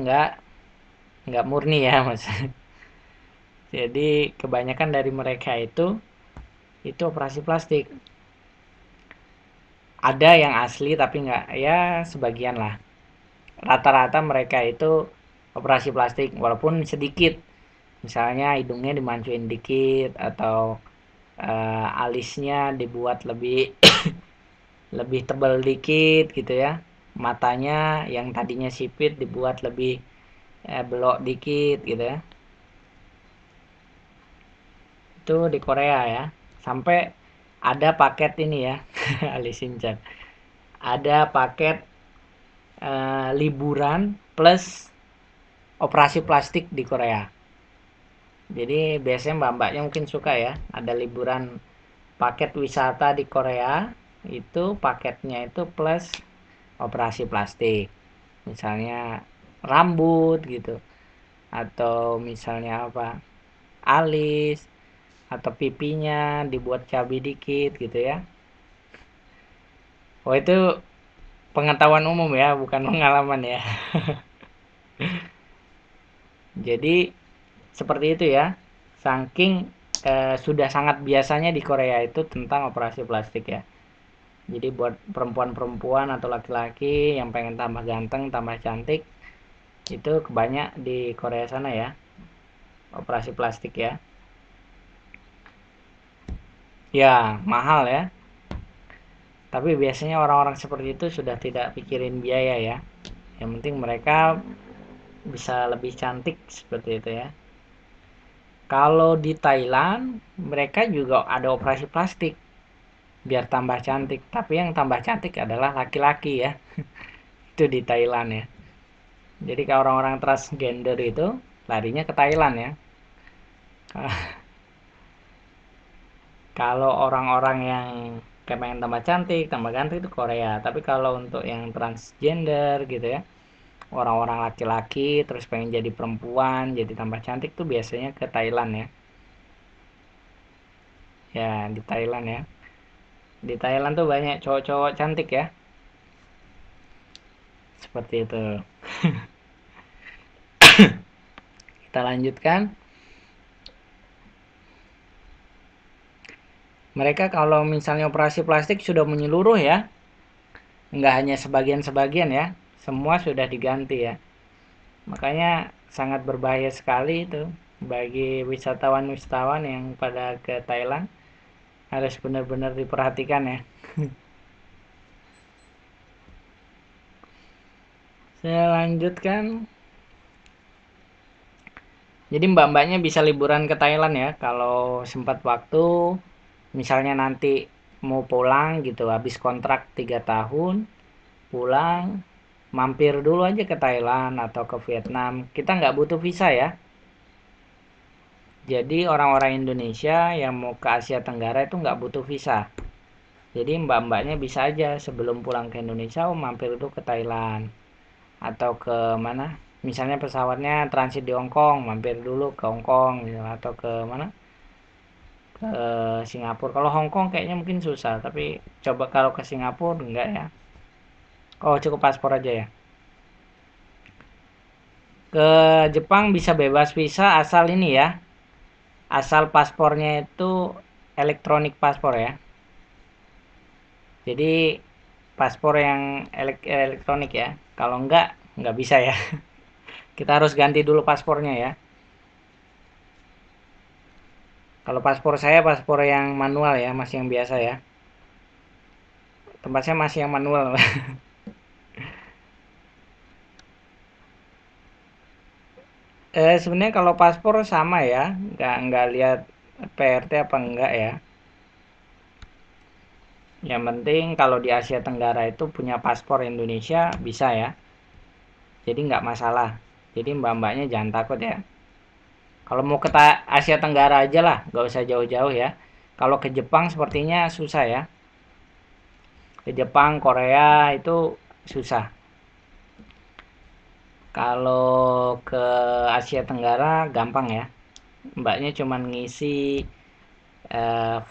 A: nggak murni ya mas. Jadi kebanyakan dari mereka itu operasi plastik. Ada yang asli tapi nggak, ya sebagian lah. Rata-rata mereka itu operasi plastik walaupun sedikit. Misalnya hidungnya dimancuin dikit atau alisnya dibuat lebih lebih tebal dikit gitu ya. Matanya yang tadinya sipit dibuat lebih belok dikit gitu ya. Itu di Korea ya. Sampai ada paket ini ya. Alice Shinchan. Ada paket liburan plus operasi plastik di Korea. Jadi biasanya mbak-mbaknya mungkin suka ya. Ada liburan paket wisata di Korea. Itu paketnya itu plus operasi plastik. Misalnya rambut gitu. Atau misalnya apa, alis atau pipinya dibuat cabi dikit gitu ya. Oh, itu pengetahuan umum ya, bukan pengalaman ya. Jadi seperti itu ya. Saking sudah sangat biasanya di Korea itu tentang operasi plastik ya. Jadi buat perempuan-perempuan atau laki-laki yang pengen tambah ganteng, tambah cantik, itu kebanyak di Korea sana ya, operasi plastik ya. Ya, mahal ya. Tapi biasanya orang-orang seperti itu sudah tidak pikirin biaya ya. Yang penting mereka bisa lebih cantik seperti itu ya. Kalau di Thailand, mereka juga ada operasi plastik biar tambah cantik. Tapi yang tambah cantik adalah laki-laki ya. Itu di Thailand ya. Jadi kalau orang-orang transgender itu larinya ke Thailand ya. Kalau orang-orang yang kayak pengen tambah cantik, tambah ganteng itu Korea. Tapi kalau untuk yang transgender gitu ya, orang-orang laki-laki terus pengen jadi perempuan, jadi tambah cantik tuh biasanya ke Thailand ya. Ya, di Thailand ya. Di Thailand tuh banyak cowok-cowok cantik ya. Seperti itu. Kita lanjutkan. Mereka kalau misalnya operasi plastik sudah menyeluruh ya. Nggak hanya sebagian-sebagian ya. Semua sudah diganti ya. Makanya sangat berbahaya sekali itu bagi wisatawan-wisatawan yang pada ke Thailand. Harus benar-benar diperhatikan ya. Saya lanjutkan. Jadi mbak-mbaknya bisa liburan ke Thailand ya kalau sempat waktu. Misalnya nanti mau pulang gitu habis kontrak 3 tahun, pulang mampir dulu aja ke Thailand atau ke Vietnam. Kita nggak butuh visa ya. Jadi orang-orang Indonesia yang mau ke Asia Tenggara itu nggak butuh visa. Jadi mbak-mbaknya bisa aja sebelum pulang ke Indonesia mampir dulu ke Thailand atau ke mana? Misalnya pesawatnya transit di Hong Kong, mampir dulu ke Hong Kong gitu, atau ke mana? Ke Singapura. Kalau Hong Kong kayaknya mungkin susah, tapi coba kalau ke Singapura enggak ya. Oh, cukup paspor aja ya. Ke Jepang bisa bebas visa asal ini ya. Asal paspornya itu elektronik paspor ya. Jadi paspor yang elektronik ya. Kalau enggak bisa ya. Kita harus ganti dulu paspornya ya. Kalau paspor saya paspor yang manual ya, masih yang biasa ya. Tempat saya masih yang manual. Sebenarnya kalau paspor sama ya, nggak lihat PRT apa enggak ya. Yang penting kalau di Asia Tenggara itu punya paspor Indonesia bisa ya. Jadi nggak masalah. Jadi mbak-mbaknya jangan takut ya. Kalau mau ke Asia Tenggara aja lah, nggak usah jauh-jauh ya. Kalau ke Jepang sepertinya susah ya. Ke Jepang, Korea itu susah. Kalau ke Asia Tenggara gampang ya. Mbaknya cuma ngisi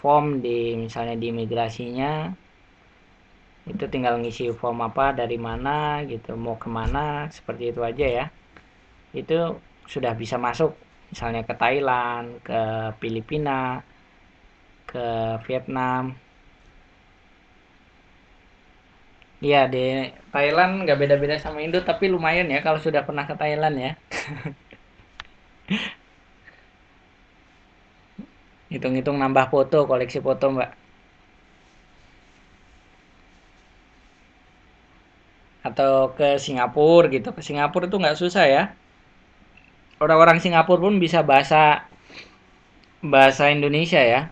A: form di misalnya di imigrasinya, itu tinggal ngisi form apa dari mana gitu, mau kemana, seperti itu aja ya. Itu sudah bisa masuk misalnya ke Thailand, ke Filipina, ke Vietnam. Iya, di Thailand nggak beda-beda sama Indo, tapi lumayan ya kalau sudah pernah ke Thailand ya. Hitung-hitung nambah foto, koleksi foto mbak. Atau ke Singapura gitu. Ke Singapura itu nggak susah ya. Orang-orang Singapura pun bisa bahasa bahasa Indonesia ya.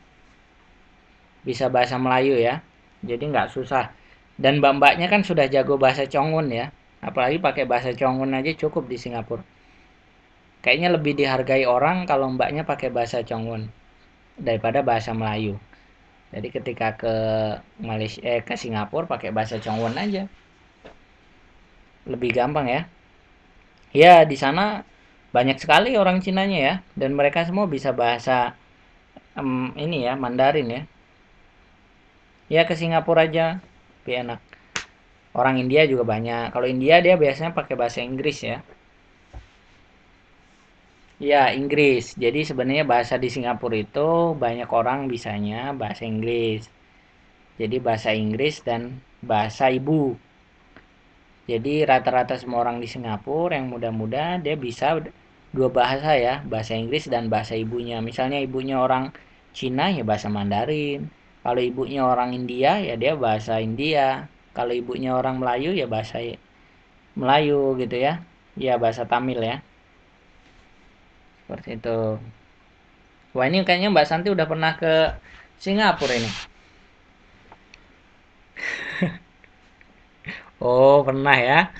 A: Bisa bahasa Melayu ya. Jadi nggak susah. Dan mbak-mbaknya kan sudah jago bahasa Chongun ya. Apalagi pakai bahasa Chongun aja cukup di Singapura. Kayaknya lebih dihargai orang kalau mbaknya pakai bahasa Chongun daripada bahasa Melayu. Jadi ketika ke Malaysia ke Singapura pakai bahasa Chongun aja. Lebih gampang ya. Ya, di sana banyak sekali orang Cinanya ya dan mereka semua bisa bahasa ini ya Mandarin ya. Ya ke Singapura aja. lebih enak. Orang India juga banyak. Kalau India dia biasanya pakai bahasa Inggris ya. Ya, Inggris. Jadi sebenarnya bahasa di Singapura itu banyak orang bisanya bahasa Inggris. Jadi bahasa Inggris dan bahasa ibu. Jadi rata-rata semua orang di Singapura yang muda-muda dia bisa dua bahasa ya, bahasa Inggris dan bahasa ibunya. Misalnya ibunya orang Cina ya bahasa Mandarin. Kalau ibunya orang India ya dia bahasa India. Kalau ibunya orang Melayu ya bahasa Melayu gitu ya. Ya bahasa Tamil ya. Seperti itu. Wah, ini kayaknya Mbak Santi udah pernah ke Singapura ini. Oh, pernah ya.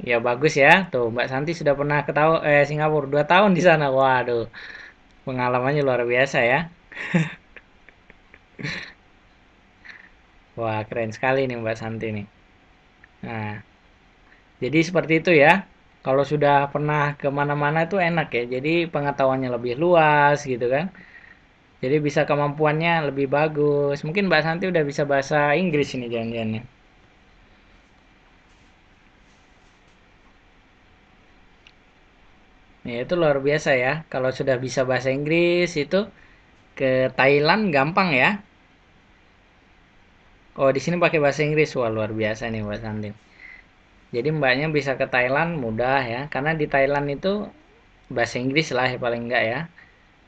A: Ya bagus ya. Tuh, Mbak Santi sudah pernah ke Singapura 2 tahun di sana. Waduh, pengalamannya luar biasa ya. Wah, keren sekali nih Mbak Santi nih. Nah, jadi seperti itu ya. Kalau sudah pernah kemana-mana itu enak ya. Jadi pengetahuannya lebih luas gitu kan. Jadi bisa kemampuannya lebih bagus. Mungkin Mbak Santi udah bisa bahasa Inggris ini jangan-jangan. Ya, itu luar biasa ya. Kalau sudah bisa bahasa Inggris itu ke Thailand gampang ya. Oh, di sini pakai bahasa Inggris. Wah, luar biasa nih Mbak Santi. Jadi mbaknya bisa ke Thailand mudah ya. Karena di Thailand itu bahasa Inggris lah ya paling enggak ya.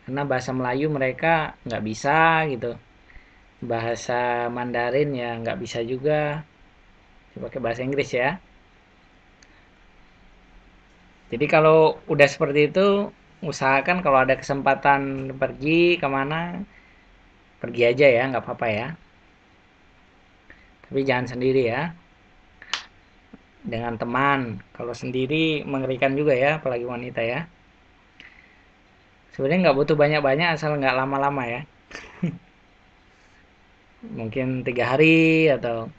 A: Karena bahasa Melayu mereka nggak bisa gitu. Bahasa Mandarin ya nggak bisa juga. Pakai bahasa Inggris ya. Jadi kalau udah seperti itu, usahakan kalau ada kesempatan pergi kemana, pergi aja ya, nggak apa-apa ya. Tapi jangan sendiri ya, dengan teman. Kalau sendiri mengerikan juga ya, apalagi wanita ya. Sebenarnya nggak butuh banyak-banyak asal nggak lama-lama ya. Mungkin 3 hari atau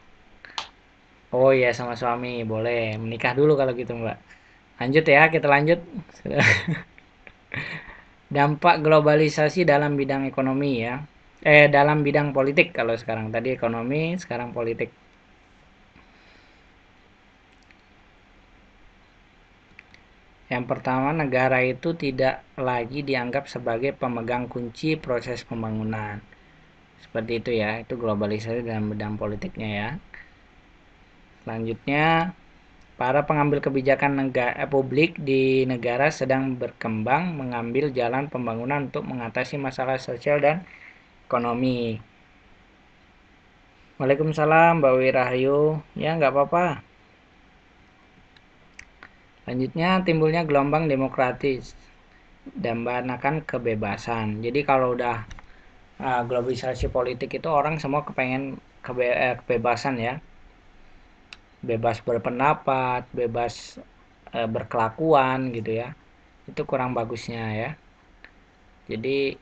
A: oh iya sama suami boleh menikah dulu kalau gitu Mbak. Lanjut ya, kita lanjut. Dampak globalisasi dalam bidang ekonomi ya. Dalam bidang politik kalau sekarang tadi ekonomi, sekarang politik. Yang pertama, negara itu tidak lagi dianggap sebagai pemegang kunci proses pembangunan. Seperti itu ya, itu globalisasi dalam bidang politiknya ya. Selanjutnya, para pengambil kebijakan publik di negara sedang berkembang mengambil jalan pembangunan untuk mengatasi masalah sosial dan ekonomi. Waalaikumsalam Mbak Wirahayu. Ya nggak apa-apa. Selanjutnya timbulnya gelombang demokratis dan menakan kebebasan. Jadi kalau udah globalisasi politik itu orang semua kepengen kebebasan ya. Bebas berpendapat, bebas berkelakuan gitu ya. Itu kurang bagusnya ya. Jadi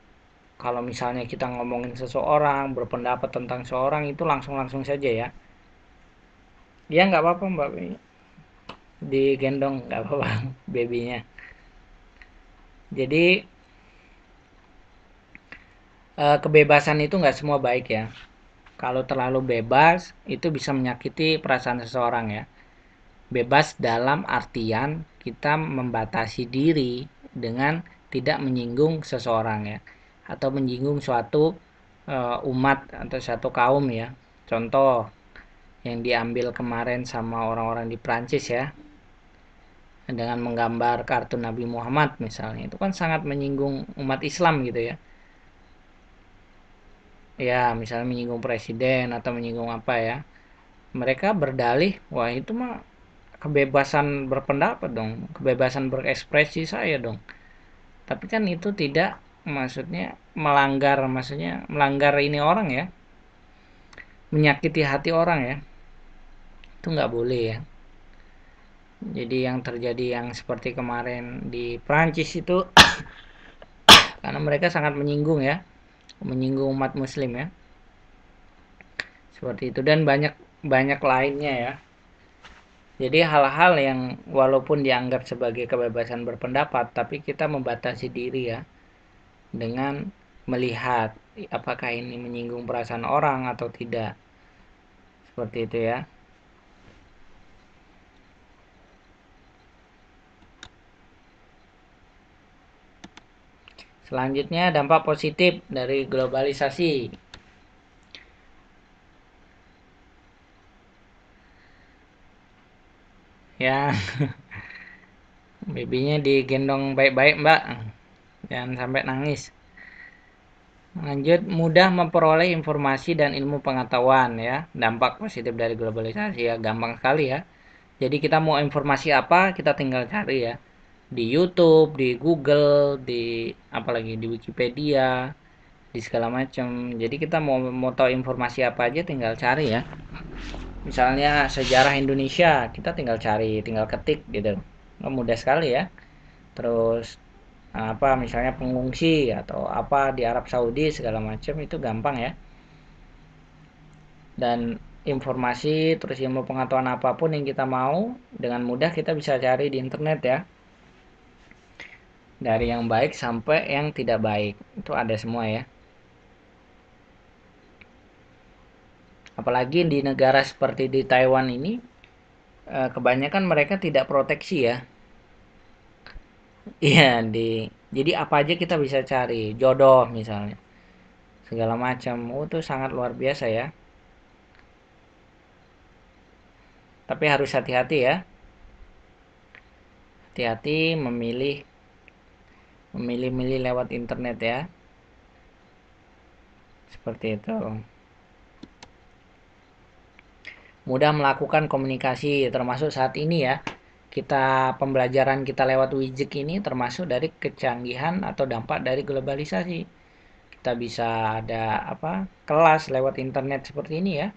A: kalau misalnya kita ngomongin seseorang, berpendapat tentang seorang itu langsung-langsung saja ya. Ya nggak apa-apa Mbak, digendong nggak apa-apa babynya. Jadi kebebasan itu nggak semua baik ya. Kalau terlalu bebas itu bisa menyakiti perasaan seseorang ya. Bebas dalam artian kita membatasi diri dengan tidak menyinggung seseorang ya, atau menyinggung suatu umat atau satu kaum ya. Contoh yang diambil kemarin sama orang-orang di Prancis ya, dengan menggambar kartu Nabi Muhammad misalnya, itu kan sangat menyinggung umat Islam gitu ya. Ya misalnya menyinggung presiden atau menyinggung apa ya, mereka berdalih wah itu mah kebebasan berpendapat dong, kebebasan berekspresi saya dong. Tapi kan itu tidak, maksudnya melanggar, maksudnya melanggar ini orang ya, menyakiti hati orang ya, itu nggak boleh ya. Jadi yang terjadi yang seperti kemarin di Prancis itu karena mereka sangat menyinggung ya, menyinggung umat muslim ya, seperti itu dan banyak banyak lainnya ya. Jadi hal-hal yang walaupun dianggap sebagai kebebasan berpendapat tapi kita membatasi diri ya, dengan melihat apakah ini menyinggung perasaan orang atau tidak. Seperti itu ya. Selanjutnya dampak positif dari globalisasi. Ya, babynya digendong baik-baik mbak, jangan sampai nangis. Lanjut, mudah memperoleh informasi dan ilmu pengetahuan ya. Dampak positif dari globalisasi ya, gampang sekali ya. Jadi kita mau informasi apa, kita tinggal cari ya. Di YouTube, di Google, di apalagi di Wikipedia, di segala macam. Jadi kita mau tahu informasi apa aja tinggal cari ya. Misalnya sejarah Indonesia, kita tinggal cari, tinggal ketik gitu. Mudah sekali ya. Terus apa misalnya pengungsi atau apa di Arab Saudi segala macam itu gampang ya. Dan informasi terus ilmu pengetahuan apapun yang kita mau dengan mudah kita bisa cari di internet ya. Dari yang baik sampai yang tidak baik itu ada semua ya. Apalagi di negara seperti di Taiwan ini kebanyakan mereka tidak proteksi ya. Iya, jadi apa aja kita bisa cari, jodoh misalnya, segala macam. Itu sangat luar biasa ya. Tapi harus hati-hati ya. Hati-hati memilih-milih lewat internet ya. Seperti itu. Mudah melakukan komunikasi termasuk saat ini ya. Pembelajaran kita lewat widget ini termasuk dari kecanggihan atau dampak dari globalisasi. Kita bisa ada kelas lewat internet seperti ini ya.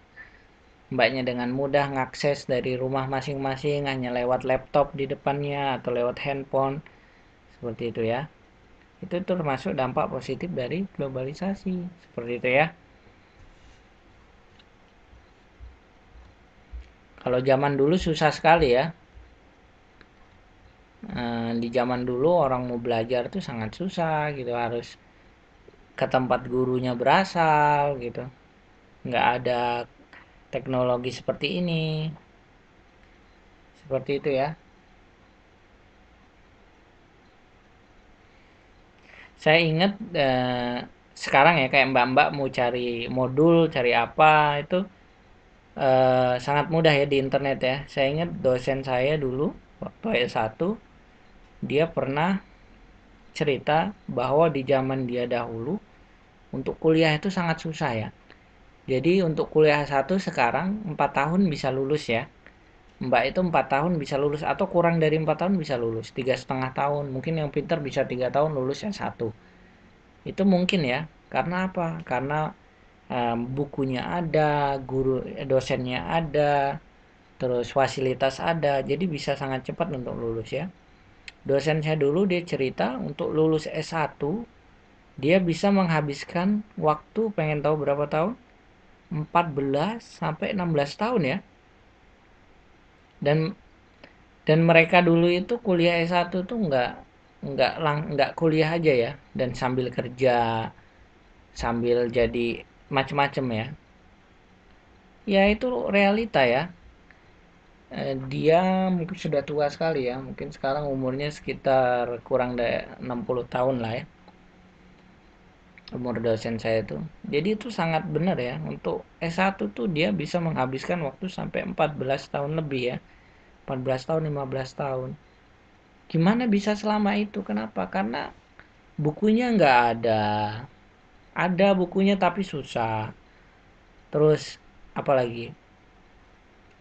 A: Mbaknya dengan mudah ngakses dari rumah masing-masing hanya lewat laptop di depannya atau lewat handphone. Seperti itu ya. Itu termasuk dampak positif dari globalisasi. Seperti itu ya. Kalau zaman dulu susah sekali ya. Di zaman dulu orang mau belajar tuh sangat susah gitu, harus ke tempat gurunya berasal gitu. Nggak ada teknologi seperti ini. Seperti itu ya. Saya ingat sekarang ya kayak mbak-mbak mau cari modul, cari apa itu sangat mudah ya di internet ya. Saya ingat dosen saya dulu waktu S1 dia pernah cerita bahwa di zaman dia dahulu untuk kuliah itu sangat susah ya. Jadi untuk kuliah satu sekarang 4 tahun bisa lulus ya. Mbak itu 4 tahun bisa lulus atau kurang dari 4 tahun bisa lulus. 3,5 tahun. Mungkin yang pintar bisa 3 tahun lulus S1. Itu mungkin ya. Karena apa? Karena bukunya ada, guru dosennya ada, terus fasilitas ada. Jadi bisa sangat cepat untuk lulus ya. Dosen saya dulu dia cerita untuk lulus S1 dia bisa menghabiskan waktu pengen tahu berapa tahun? 14 sampai 16 tahun ya. Dan mereka dulu itu kuliah S1 tuh nggak kuliah aja ya dan sambil kerja, sambil jadi macem-macem ya. Ya itu realita ya. Dia mungkin sudah tua sekali ya. Mungkin sekarang umurnya sekitar kurang dari 60 tahun lah ya. Umur dosen saya itu. Jadi itu sangat benar ya. Untuk S1 tuh dia bisa menghabiskan waktu sampai 14 tahun lebih ya. 14 tahun, 15 tahun. Gimana bisa selama itu? Kenapa? Karena bukunya nggak ada. Ada bukunya tapi susah. Terus apalagi?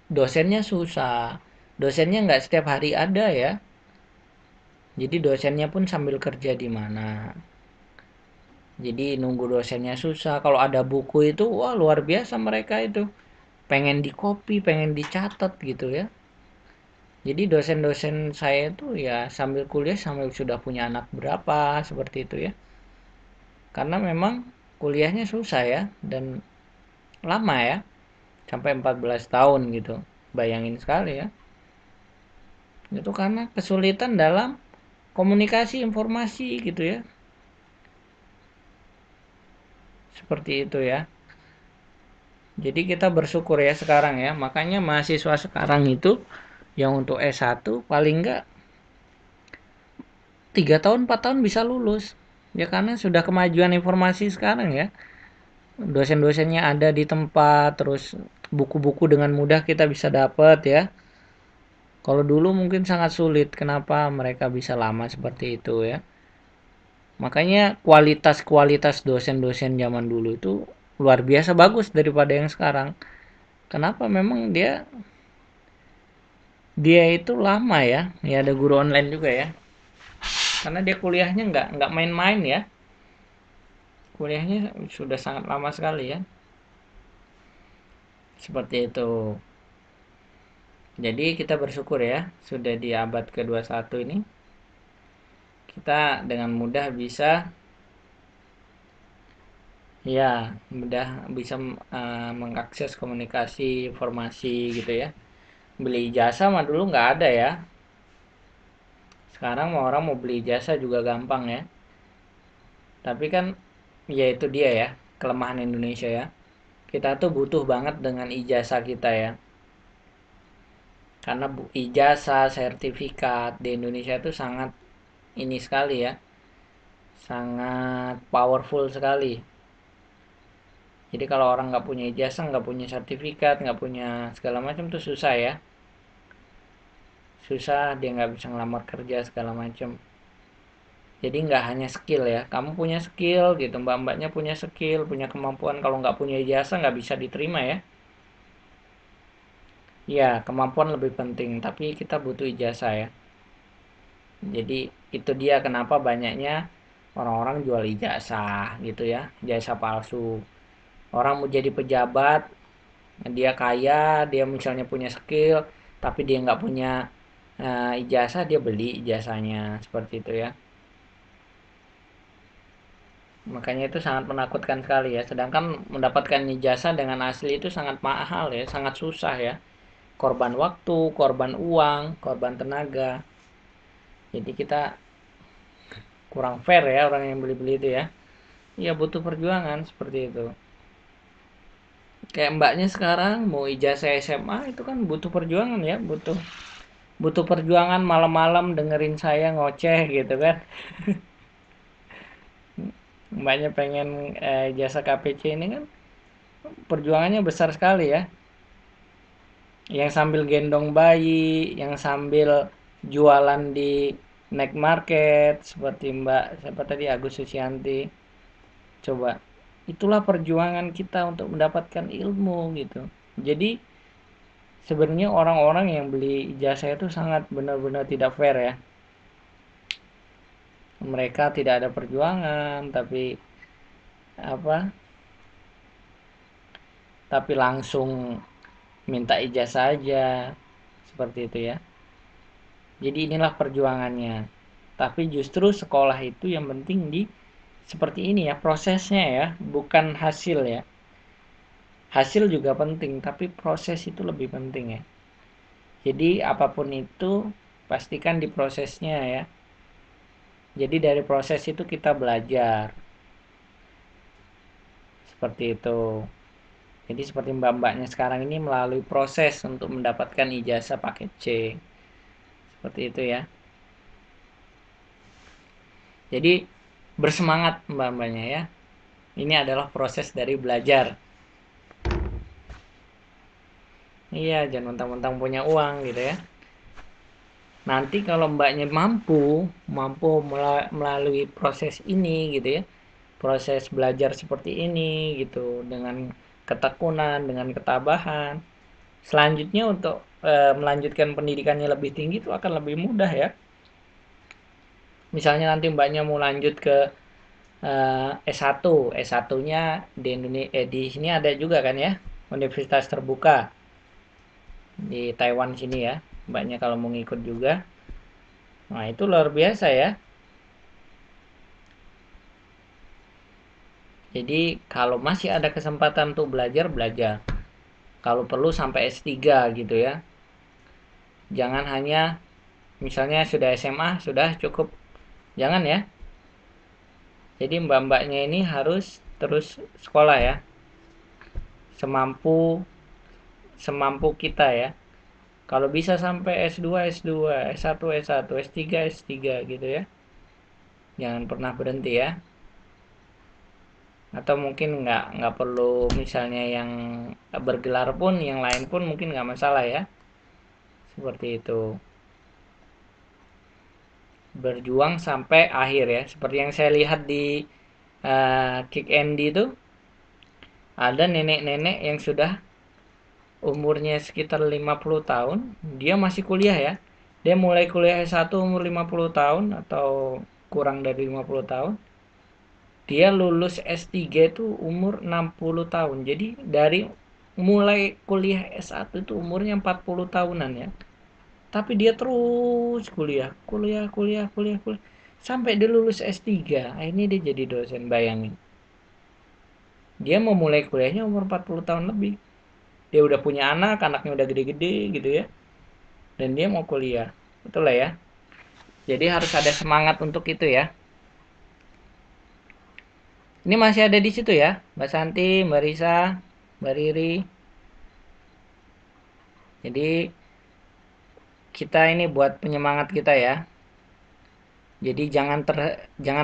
A: Dosennya susah. Dosennya nggak setiap hari ada ya. Jadi dosennya pun sambil kerja di mana. Jadi nunggu dosennya susah. Kalau ada buku itu, wah luar biasa mereka itu. Pengen di copy, pengen dicatat gitu ya. Jadi dosen-dosen saya itu ya sambil kuliah sambil sudah punya anak berapa seperti itu ya. Karena memang kuliahnya susah ya dan lama ya. Sampai 14 tahun gitu. Bayangin sekali ya. Itu karena kesulitan dalam komunikasi informasi gitu ya. Seperti itu ya. Jadi kita bersyukur ya sekarang ya. Makanya mahasiswa sekarang itu yang untuk S1 paling enggak 3 tahun 4 tahun bisa lulus. Ya karena sudah kemajuan informasi sekarang ya. Dosen-dosennya ada di tempat, terus buku-buku dengan mudah kita bisa dapat ya. Kalau dulu mungkin sangat sulit, kenapa mereka bisa lama seperti itu ya. Makanya kualitas-kualitas dosen-dosen zaman dulu itu luar biasa bagus daripada yang sekarang. Kenapa? Memang dia itu lama ya. Ya ada guru online juga ya. Karena dia kuliahnya nggak main-main ya. Kuliahnya sudah sangat lama sekali ya. Seperti itu. Jadi kita bersyukur ya, sudah di abad ke-21 ini kita dengan mudah bisa ya, mudah bisa mengakses komunikasi, informasi gitu ya. Beli ijazah mah dulu nggak ada ya. Sekarang mau orang mau beli ijazah juga gampang ya. Tapi kan ya itu dia ya, kelemahan Indonesia ya. Kita tuh butuh banget dengan ijazah kita ya. Karena ijazah, sertifikat di Indonesia itu sangat ini sekali ya. Sangat powerful sekali. Jadi kalau orang nggak punya ijazah, nggak punya sertifikat, nggak punya segala macam tuh susah ya. Susah, dia nggak bisa ngelamar kerja segala macam. Jadi nggak hanya skill ya, kamu punya skill gitu, mbak-mbaknya punya skill, punya kemampuan. Kalau nggak punya ijazah nggak bisa diterima ya. Ya, kemampuan lebih penting, tapi kita butuh ijazah ya. Jadi itu dia kenapa banyaknya orang-orang jual ijazah gitu ya, ijazah palsu. Orang mau jadi pejabat, dia kaya, dia misalnya punya skill, tapi dia nggak punya ijazah, dia beli ijazahnya seperti itu ya. Makanya itu sangat menakutkan sekali ya. Sedangkan mendapatkan ijazah dengan asli itu sangat mahal ya, sangat susah ya. Korban waktu, korban uang, korban tenaga. Jadi kita kurang fair ya orang yang beli-beli itu ya. Iya butuh perjuangan seperti itu. Kayak mbaknya sekarang mau ijazah SMA itu kan butuh perjuangan ya, butuh butuh perjuangan malam-malam dengerin saya ngoceh gitu kan. Mbaknya pengen ijazah KPC ini kan perjuangannya besar sekali ya. Yang sambil gendong bayi, yang sambil jualan di night market seperti Mbak siapa tadi Agus Susianti. Coba itulah perjuangan kita untuk mendapatkan ilmu gitu. Jadi sebenarnya orang-orang yang beli ijazah itu sangat benar-benar tidak fair ya. Mereka tidak ada perjuangan apa tapi langsung minta ijazah aja seperti itu ya. Jadi inilah perjuangannya. Tapi justru sekolah itu yang penting di seperti ini ya prosesnya ya, bukan hasil ya. Hasil juga penting, tapi proses itu lebih penting ya. Jadi apapun itu pastikan di prosesnya ya. Jadi dari proses itu kita belajar. Seperti itu. Jadi seperti mbak-mbaknya sekarang ini melalui proses untuk mendapatkan ijazah paket C. Seperti itu ya. Jadi bersemangat mbak-mbaknya ya. Ini adalah proses dari belajar. Iya, jangan mentang-mentang punya uang gitu ya. Nanti kalau mbaknya mampu melalui proses ini gitu ya. Proses belajar seperti ini gitu dengan ketekunan, dengan ketabahan. Selanjutnya untuk melanjutkan pendidikannya lebih tinggi itu akan lebih mudah ya. Misalnya nanti mbaknya mau lanjut ke S1, S1-nya di Indonesia di sini ada juga kan ya, universitas terbuka di Taiwan sini ya. Mbaknya kalau mau ngikut juga. Nah, itu luar biasa ya. Jadi kalau masih ada kesempatan untuk belajar, belajar. Kalau perlu sampai S3 gitu ya. Jangan hanya misalnya sudah SMA, sudah cukup. Jangan ya. Jadi mbak-mbaknya ini harus terus sekolah ya. semampu semampu kita ya. Kalau bisa sampai S2 S2, S1 S1, S3 S3 gitu ya. Jangan pernah berhenti ya. Atau mungkin nggak perlu misalnya yang bergelar pun, yang lain pun mungkin nggak masalah ya. Seperti itu. Berjuang sampai akhir ya. Seperti yang saya lihat di Kick Andy itu, ada nenek-nenek yang sudah umurnya sekitar 50 tahun, dia masih kuliah ya. Dia mulai kuliah S1 umur 50 tahun atau kurang dari 50 tahun. Dia lulus S3 itu umur 60 tahun. Jadi dari mulai kuliah S1 itu umurnya 40 tahunan ya. Tapi dia terus kuliah, kuliah, kuliah, kuliah, kuliah. Sampai dia lulus S3. Akhirnya dia jadi dosen, bayangin. Dia mau mulai kuliahnya umur 40 tahun lebih. Dia udah punya anak, anaknya udah gede-gede gitu ya. Dan dia mau kuliah. Betul lah ya. Jadi harus ada semangat untuk itu ya. Ini masih ada di situ ya, Mbak Santi, Mbak Risa, Mbak Riri. Jadi kita ini buat penyemangat kita ya. Jadi jangan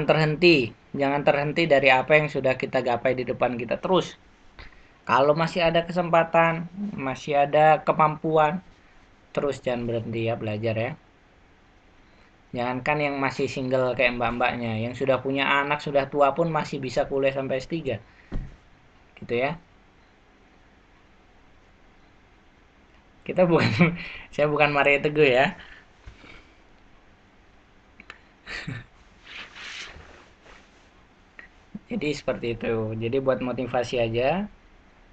A: terhenti, jangan terhenti dari apa yang sudah kita gapai di depan kita terus. Kalau masih ada kesempatan, masih ada kemampuan, terus jangan berhenti ya belajar ya. Jangankan yang masih single kayak mbak-mbaknya, yang sudah punya anak, sudah tua pun masih bisa kuliah sampai S3. Gitu ya. Kita bukan saya bukan Maria Teguh ya. Jadi seperti itu. Jadi buat motivasi aja.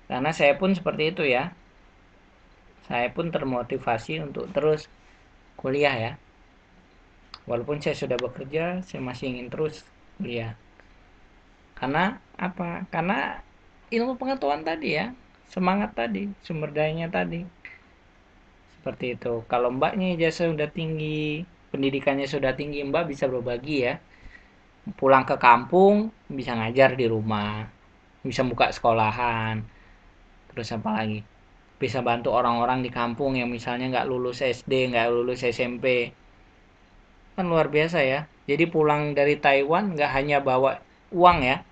A: Karena saya pun seperti itu ya. Saya pun termotivasi untuk terus kuliah ya. Walaupun saya sudah bekerja, saya masih ingin terus kuliah. Karena apa? Karena ilmu pengetahuan tadi ya. Semangat tadi, sumber dayanya tadi. Seperti itu. Kalau mbaknya ijazah sudah tinggi, pendidikannya sudah tinggi, mbak bisa berbagi ya. Pulang ke kampung, bisa ngajar di rumah. Bisa buka sekolahan. Terus apa lagi? Bisa bantu orang-orang di kampung yang misalnya nggak lulus SD, nggak lulus SMP. Kan luar biasa ya. Jadi pulang dari Taiwan nggak hanya bawa uang ya,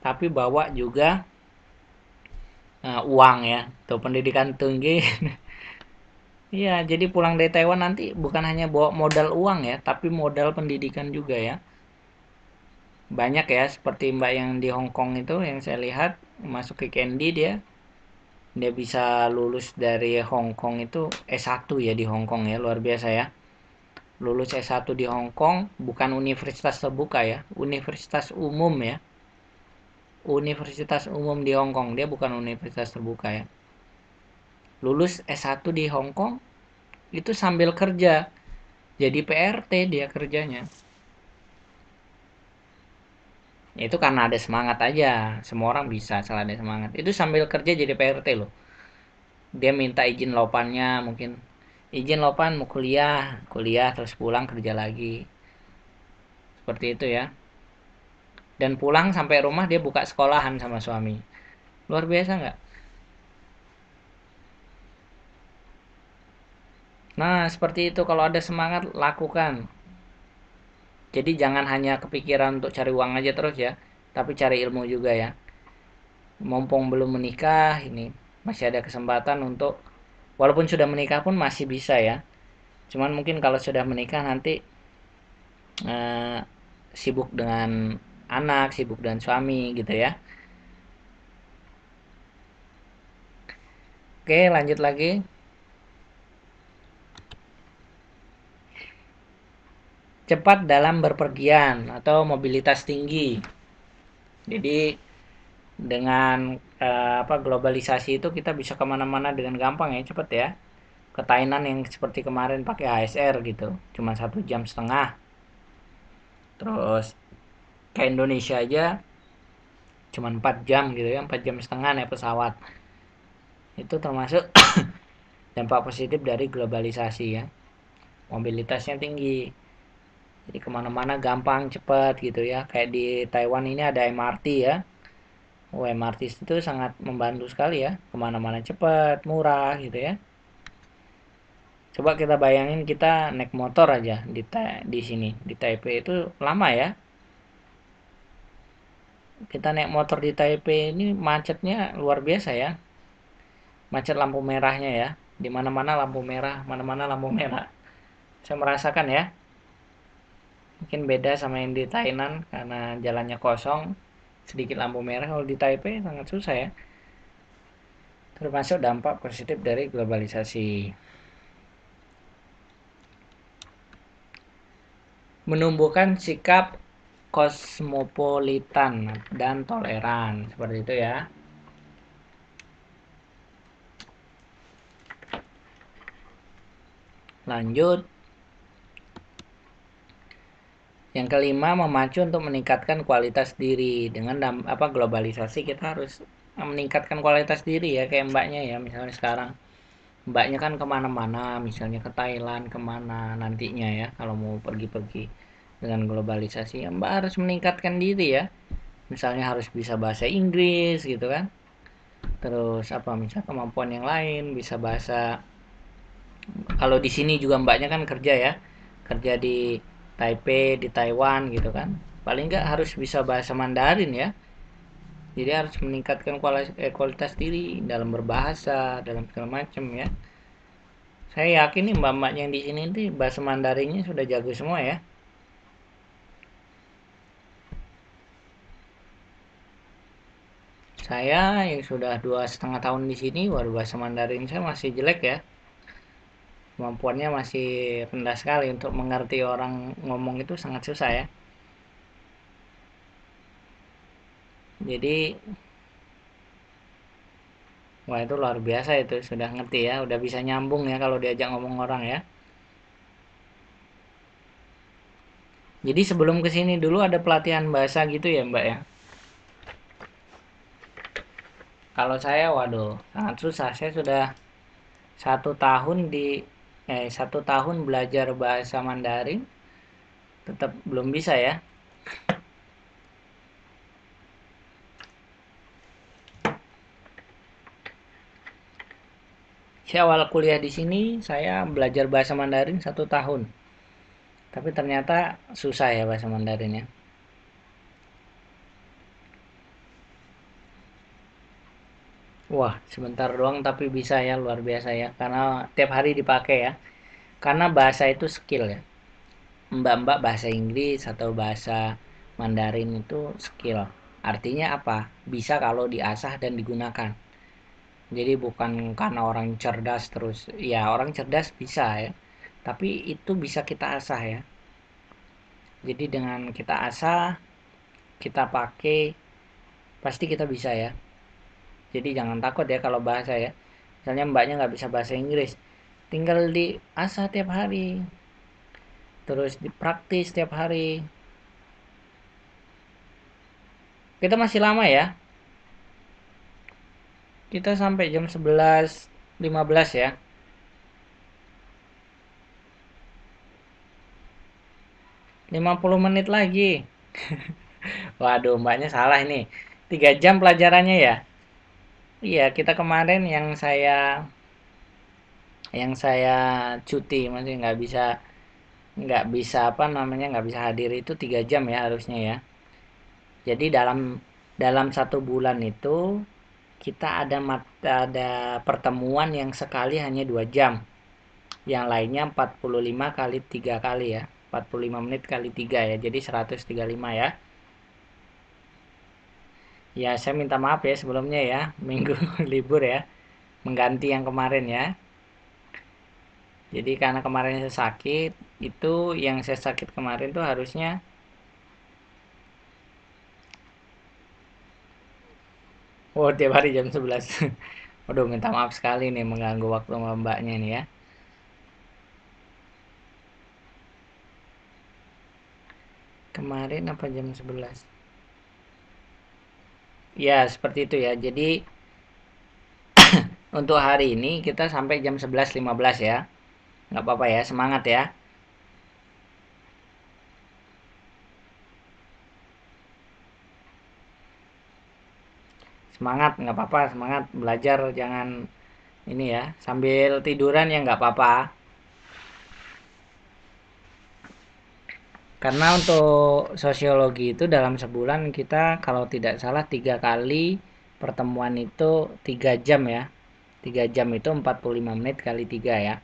A: tapi bawa juga uang ya. Tuh pendidikan tinggi. Iya, jadi pulang dari Taiwan nanti bukan hanya bawa modal uang ya, tapi modal pendidikan juga ya. Banyak ya, seperti mbak yang di Hong Kong itu yang saya lihat masuk ke Candy dia bisa lulus dari Hong Kong itu S1 ya di Hong Kong ya, luar biasa ya. Lulus S1 di Hong Kong bukan universitas terbuka ya, universitas umum ya. Universitas umum di Hong Kong, dia bukan universitas terbuka ya. Lulus S1 di Hong Kong itu sambil kerja. Jadi PRT dia kerjanya. Ya, itu karena ada semangat aja. Semua orang bisa asal ada semangat. Itu sambil kerja jadi PRT loh. Dia minta izin lopannya mungkin. Izin lopan mau kuliah, kuliah terus pulang kerja lagi. Seperti itu ya. Dan pulang sampai rumah dia buka sekolahan sama suami. Luar biasa nggak? Nah, seperti itu kalau ada semangat lakukan. Jadi jangan hanya kepikiran untuk cari uang aja terus ya, tapi cari ilmu juga ya. Mumpung belum menikah ini masih ada kesempatan untuk walaupun sudah menikah pun masih bisa ya. Cuman mungkin kalau sudah menikah nanti eh, sibuk dengan anak, sibuk dengan suami gitu ya. Oke, lanjut lagi. Cepat dalam berpergian atau mobilitas tinggi. Jadi dengan globalisasi itu kita bisa kemana-mana dengan gampang ya, cepet ya. Ke Thailand yang seperti kemarin pakai HSR gitu, cuma 1,5 jam. Terus ke Indonesia aja cuma 4 jam gitu ya, 4,5 jam naik pesawat. Itu termasuk dampak positif dari globalisasi ya. Mobilitasnya tinggi. Jadi kemana-mana gampang, cepat gitu ya. Kayak di Taiwan ini ada MRT ya. MRT itu sangat membantu sekali ya, kemana-mana cepat, murah gitu ya. Coba kita bayangin kita naik motor aja di sini di Taipei itu lama ya. Kita naik motor di Taipei ini macetnya luar biasa ya. Macet lampu merahnya ya. Di mana-mana lampu merah, mana-mana lampu merah. Saya merasakan ya. Mungkin beda sama yang di Thailand karena jalannya kosong, sedikit lampu merah. Kalau di Taipei sangat susah ya. Termasuk dampak positif dari globalisasi. Menumbuhkan sikap kosmopolitan dan toleran seperti itu ya. Lanjut, yang kelima, memacu untuk meningkatkan kualitas diri. Dengan globalisasi kita harus meningkatkan kualitas diri ya, kayak mbaknya ya, misalnya sekarang mbaknya kan kemana-mana, misalnya ke Thailand, kemana nantinya ya, kalau mau pergi-pergi. Dengan globalisasi ya, mbak harus meningkatkan diri ya, misalnya harus bisa bahasa Inggris gitu kan, terus apa misal kemampuan yang lain, bisa bahasa. Kalau di sini juga mbaknya kan kerja ya, kerja di Taipei, di Taiwan gitu kan, paling nggak harus bisa bahasa Mandarin ya. Jadi harus meningkatkan kualitas diri dalam berbahasa, dalam segala macam ya. Saya yakin nih mbak-mbak yang di sini nih bahasa Mandarinnya sudah jago semua ya. Saya yang sudah 2,5 tahun di sini, waduh bahasa Mandarin saya masih jelek ya. Kemampuannya masih rendah sekali, untuk mengerti orang ngomong itu sangat susah ya. Jadi wah itu luar biasa, itu sudah ngerti ya, udah bisa nyambung ya kalau diajak ngomong orang ya. Jadi sebelum kesini dulu ada pelatihan bahasa gitu ya mbak ya. Kalau saya waduh sangat susah, saya sudah 1 tahun 1 tahun belajar bahasa Mandarin, tetap belum bisa ya. Saya awal kuliah di sini saya belajar bahasa Mandarin 1 tahun, tapi ternyata susah ya bahasa Mandarinnya. Wah sebentar doang tapi bisa ya, luar biasa ya, karena tiap hari dipakai ya. Karena bahasa itu skill ya, mbak-mbak bahasa Inggris atau bahasa Mandarin itu skill. Artinya apa? Bisa kalau diasah dan digunakan. Jadi bukan karena orang cerdas terus. Ya orang cerdas bisa ya. Tapi itu bisa kita asah ya. Jadi dengan kita asah, kita pakai, pasti kita bisa ya. Jadi jangan takut ya kalau bahasa ya. Misalnya mbaknya nggak bisa bahasa Inggris, tinggal diasah tiap hari. Terus dipraktis tiap hari. Kita masih lama ya. Kita sampai jam 11.15 ya. 50 menit lagi. Waduh, mbaknya salah ini. 3 jam pelajarannya ya. Iya, kita kemarin yang saya cuti, masih nggak bisa apa namanya, nggak bisa hadir itu 3 jam ya harusnya ya. Jadi dalam dalam 1 bulan itu kita ada pertemuan yang sekali hanya 2 jam. Yang lainnya 45 kali 3 kali ya. 45 menit kali 3 ya. Jadi 135 ya. Ya, saya minta maaf ya sebelumnya ya. Minggu libur ya. Mengganti yang kemarin ya. Jadi karena kemarin saya sakit, itu yang saya sakit kemarin tuh harusnya, oh tiap hari jam 11. Waduh, minta maaf sekali nih mengganggu waktu mbaknya nih ya. Kemarin apa jam 11? Ya, seperti itu ya. Jadi untuk hari ini kita sampai jam 11.15 ya. Nggak apa-apa ya, semangat ya. Semangat, nggak apa-apa, semangat belajar, jangan ini ya, sambil tiduran ya nggak apa-apa. Karena untuk sosiologi itu dalam sebulan kita kalau tidak salah 3 kali pertemuan itu 3 jam ya. 3 jam itu 45 menit kali 3 ya.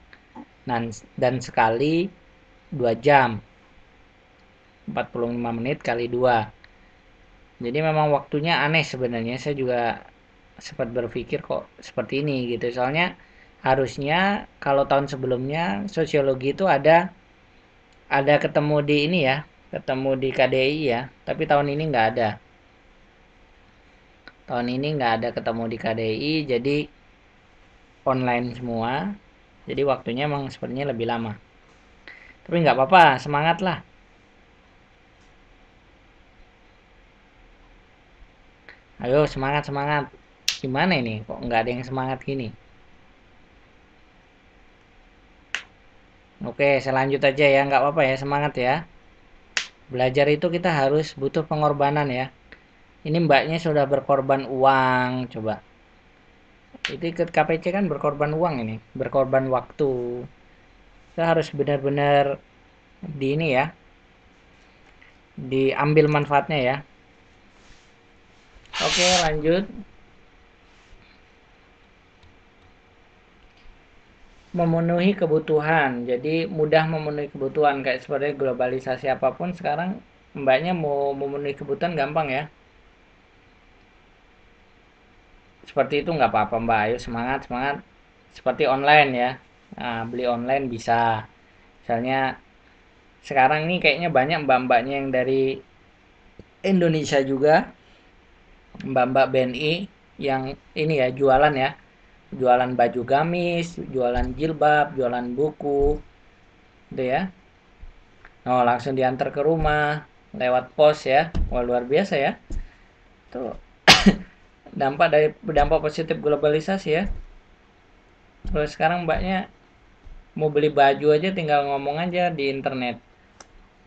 A: Dan sekali 2 jam. 45 menit kali 2. Jadi memang waktunya aneh sebenarnya. Saya juga sempat berpikir kok seperti ini gitu. Soalnya harusnya kalau tahun sebelumnya sosiologi itu ada ketemu di ini ya, ketemu di KDI ya, tapi tahun ini nggak ada. Tahun ini nggak ada ketemu di KDI, jadi online semua. Jadi waktunya emang sepertinya lebih lama. Tapi nggak apa-apa, semangat lah. Ayo semangat semangat. Gimana ini? Kok nggak ada yang semangat gini? Oke, saya lanjut aja ya, nggak apa-apa ya, semangat ya. Belajar itu kita harus butuh pengorbanan ya. Ini mbaknya sudah berkorban uang, coba. Itu ikut KPC kan berkorban uang ini, berkorban waktu. Kita harus benar-benar di ini ya, diambil manfaatnya ya. Oke, lanjut. Memenuhi kebutuhan. Jadi mudah memenuhi kebutuhan kayak seperti globalisasi apapun sekarang mbaknya mau memenuhi kebutuhan gampang ya. Seperti itu nggak apa-apa mbak. Ayo semangat semangat. Seperti online ya. Nah, beli online bisa. Misalnya sekarang ini kayaknya banyak mbak-mbaknya yang dari Indonesia juga, mbak-mbak BNI yang ini ya jualan ya, jualan baju gamis, jualan jilbab, jualan buku, gitu ya. Oh, langsung diantar ke rumah lewat pos ya. Wah, luar biasa ya. Itu dampak positif globalisasi ya. Terus sekarang mbaknya mau beli baju aja tinggal ngomong aja di internet.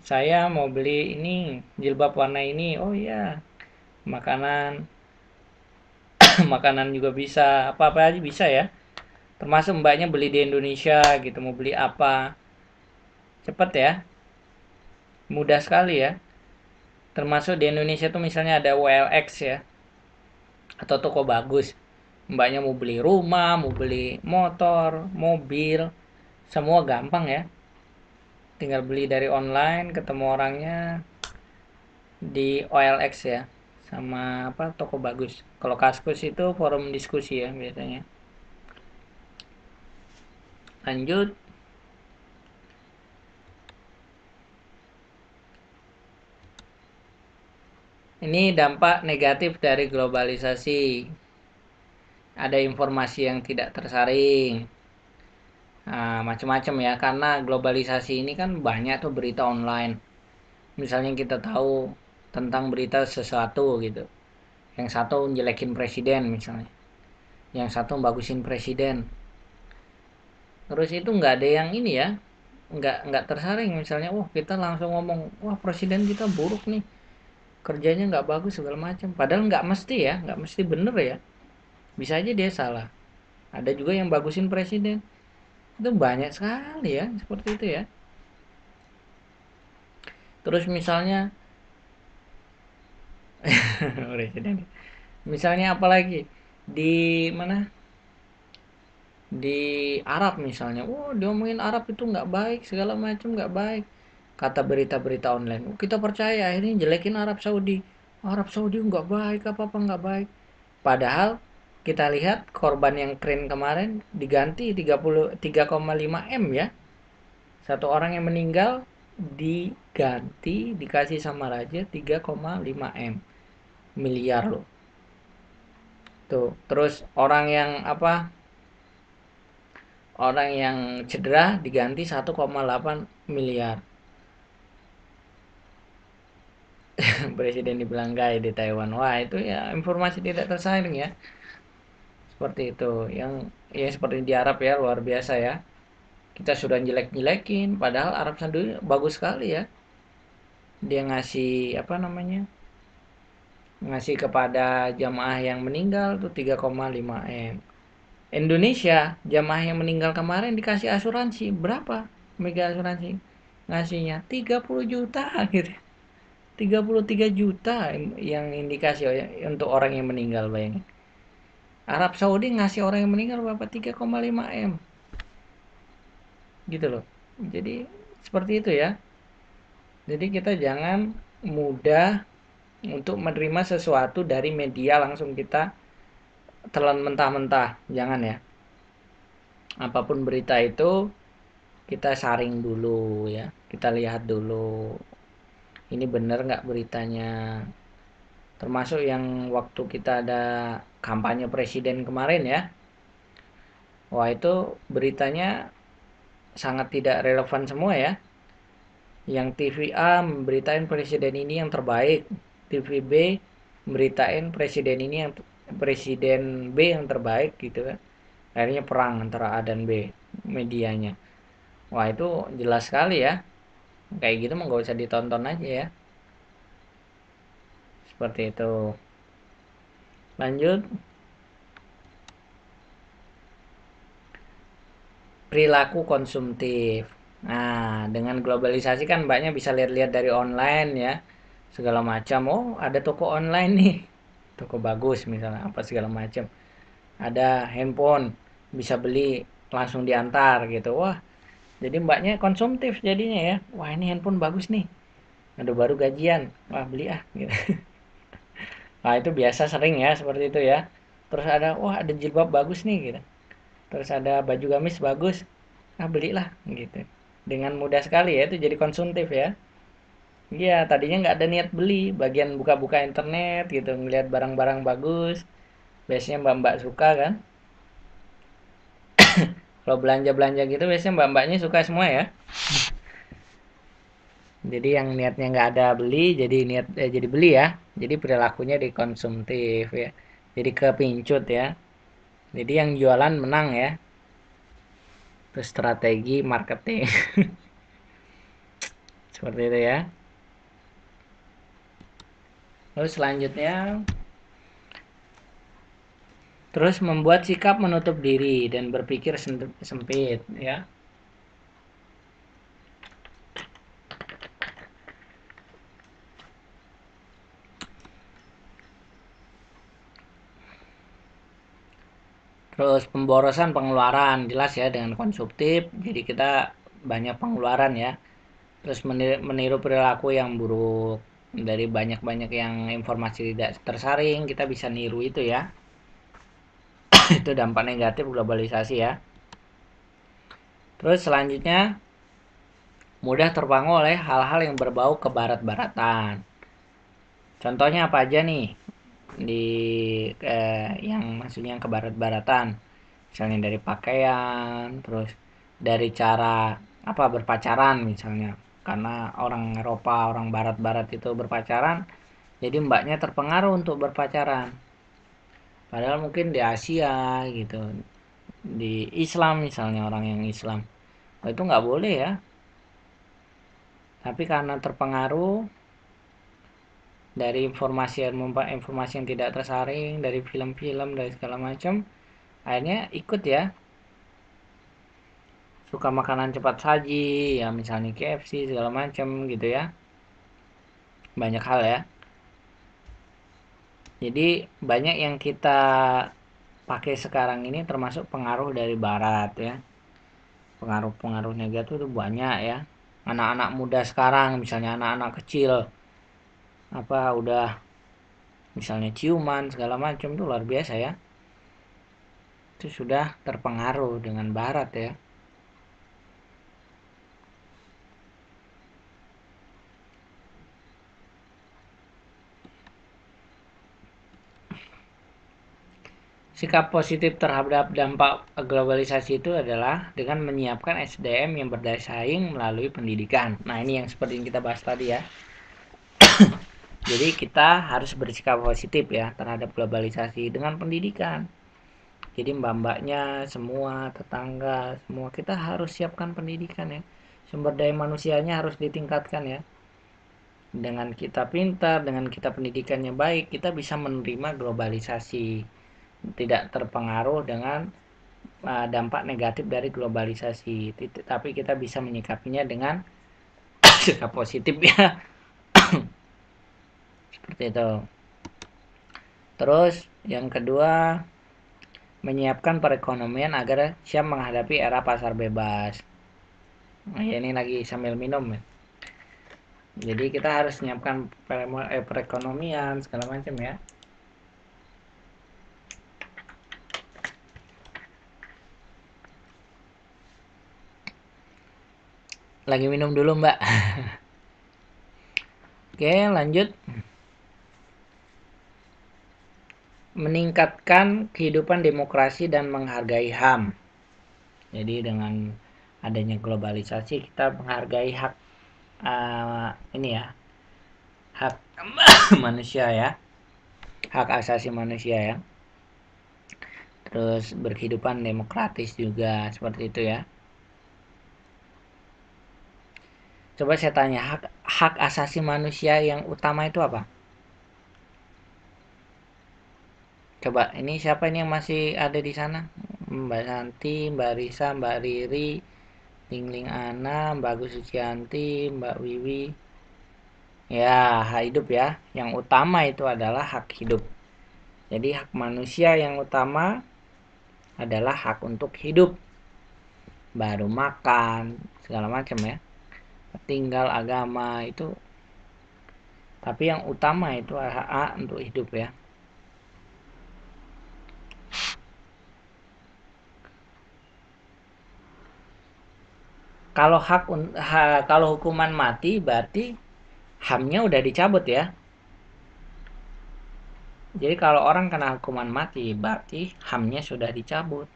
A: Saya mau beli ini jilbab warna ini. Oh iya, makanan makanan juga bisa, apa-apa aja bisa ya. Termasuk mbaknya beli di Indonesia gitu, mau beli apa. Cepet ya, mudah sekali ya. Termasuk di Indonesia tuh misalnya ada OLX ya, atau toko bagus. Mbaknya mau beli rumah, mau beli motor, mobil, semua gampang ya. Tinggal beli dari online, ketemu orangnya di OLX ya. Sama apa toko bagus. Kalau Kaskus itu forum diskusi ya biasanya. Lanjut. Ini dampak negatif dari globalisasi. Ada informasi yang tidak tersaring. Nah, macam-macam ya karena globalisasi ini kan banyak tuh berita online. Misalnya kita tahu tentang berita sesuatu gitu. Yang satu jelekin presiden misalnya. Yang satu bagusin presiden. Terus itu nggak ada yang ini ya, nggak tersaring misalnya, wah kita langsung ngomong, wah presiden kita buruk nih, kerjanya nggak bagus segala macam. Padahal nggak mesti ya, nggak mesti bener ya. Bisa aja dia salah. Ada juga yang bagusin presiden. Itu banyak sekali ya seperti itu ya. Terus misalnya presiden. Misalnya apalagi di mana? Di Arab misalnya. Oh, diomongin Arab itu nggak baik, segala macam nggak baik. Kata berita-berita online. Oh, kita percaya akhirnya jelekin Arab Saudi. Arab Saudi nggak baik, apa-apa nggak baik. Padahal kita lihat korban yang keren kemarin diganti 3,5 M ya. Satu orang yang meninggal diganti dikasih sama raja 3,5 M miliar loh. Tuh, terus orang yang apa? Orang yang cedera diganti 1,8 miliar. Presiden dibilang gay di Taiwan. Wah, itu ya informasi tidak tersaring ya. Seperti itu. Yang ya seperti di Arab ya, luar biasa ya. Kita sudah jelek-jelekin padahal Arab Saudi bagus sekali ya. Dia ngasih apa namanya? ngasih kepada jamaah yang meninggal tuh 3,5 M. Indonesia jamaah yang meninggal kemarin dikasih asuransi berapa? Mega asuransi ngasihnya 30 juta gitu. 33 juta yang indikasi untuk orang yang meninggal, bayangin. Arab Saudi ngasih orang yang meninggal berapa? 3,5 M gitu loh. Jadi seperti itu ya. Jadi kita jangan mudah untuk menerima sesuatu dari media langsung kita telan mentah-mentah. Jangan ya. Apapun berita itu kita saring dulu ya. Kita lihat dulu. Ini benar nggak beritanya. Termasuk yang waktu kita ada kampanye presiden kemarin ya. Wah itu beritanya sangat tidak relevan semua ya. Yang TV A memberitain presiden ini yang terbaik, TV B memberitain presiden ini yang presiden B yang terbaik gitu kan. Akhirnya perang antara A dan B medianya. Wah itu jelas sekali ya. Kayak gitu mah nggak usah ditonton aja ya. Seperti itu. Lanjut, perilaku konsumtif. Nah, dengan globalisasi kan mbaknya bisa lihat-lihat dari online ya. Segala macam. Oh, ada toko online nih. Toko bagus misalnya apa segala macam. Ada handphone bisa beli langsung diantar gitu. Wah, jadi mbaknya konsumtif jadinya ya. Wah, ini handphone bagus nih. Ada baru gajian. Wah, beli ah gitu. Nah, itu biasa sering ya seperti itu ya. Terus ada wah ada jilbab bagus nih gitu. Terus ada baju gamis bagus. Ah, belilah gitu. Dengan mudah sekali ya itu jadi konsumtif ya. Iya, tadinya nggak ada niat beli, bagian buka-buka internet gitu, ngeliat barang-barang bagus. Biasanya mbak-mbak suka kan. Kalau belanja-belanja gitu biasanya mbak-mbaknya suka semua ya. Jadi yang niatnya nggak ada beli, jadi jadi beli ya. Jadi perilakunya dikonsumtif ya. Jadi kepincut ya. Jadi yang jualan menang ya. Terus strategi marketing seperti itu ya. Lalu selanjutnya terus membuat sikap menutup diri dan berpikir sempit ya. Terus pemborosan pengeluaran jelas ya dengan konsumtif. Jadi kita banyak pengeluaran ya. Terus meniru perilaku yang buruk dari banyak-banyak yang informasi tidak tersaring kita bisa niru itu ya. Itu dampak negatif globalisasi ya. Terus selanjutnya mudah terpengaruh oleh hal-hal yang berbau kebarat-baratan. Contohnya apa aja nih di yang maksudnya yang kebarat-baratan? Misalnya dari pakaian, terus dari cara apa berpacaran misalnya. Karena orang Eropa, orang barat-barat itu berpacaran, jadi mbaknya terpengaruh untuk berpacaran. Padahal mungkin di Asia gitu, di Islam misalnya orang yang Islam, oh, itu nggak boleh ya. Tapi karena terpengaruh dari informasi yang tidak tersaring, dari film-film, dari segala macam, akhirnya ikut ya. Suka makanan cepat saji, ya misalnya KFC segala macam gitu ya. Banyak hal ya. Jadi banyak yang kita pakai sekarang ini termasuk pengaruh dari barat ya. Pengaruh-pengaruh negatif itu banyak ya. Anak-anak muda sekarang misalnya anak-anak kecil apa udah misalnya ciuman segala macam tuh luar biasa ya. Itu sudah terpengaruh dengan barat ya. Sikap positif terhadap dampak globalisasi itu adalah dengan menyiapkan SDM yang berdaya saing melalui pendidikan. Nah ini yang seperti yang kita bahas tadi ya. Jadi kita harus bersikap positif ya terhadap globalisasi dengan pendidikan. Jadi mbak-mbaknya, semua tetangga, semua kita harus siapkan pendidikan ya. Sumber daya manusianya harus ditingkatkan ya. Dengan kita pintar, dengan kita pendidikannya baik, kita bisa menerima globalisasi, tidak terpengaruh dengan dampak negatif dari globalisasi, tapi kita bisa menyikapinya dengan sikap positif ya. Seperti itu. Terus yang kedua, menyiapkan perekonomian agar siap menghadapi era pasar bebas. Nah, ya ini lagi sambil minum ya. Jadi kita harus menyiapkan perekonomian segala macam ya. Lagi minum dulu Mbak. Oke, lanjut. Meningkatkan kehidupan demokrasi dan menghargai HAM. Jadi dengan adanya globalisasi kita menghargai hak ini ya, hak manusia ya, hak asasi manusia ya. Terus berkehidupan demokratis juga seperti itu ya. Coba saya tanya, hak asasi manusia yang utama itu apa? Coba, ini siapa ini yang masih ada di sana? Mbak Santi, Mbak Risa, Mbak Riri, Lingling Ana, Mbak Agus Sucianti, Mbak Wiwi. Ya, hak hidup ya. Yang utama itu adalah hak hidup. Jadi hak manusia yang utama adalah hak untuk hidup. Baru makan, segala macam ya. Tinggal agama itu. Tapi yang utama itu hak untuk hidup ya. Kalau kalau hukuman mati berarti HAM-nya udah dicabut ya. Jadi kalau orang kena hukuman mati berarti HAM-nya sudah dicabut.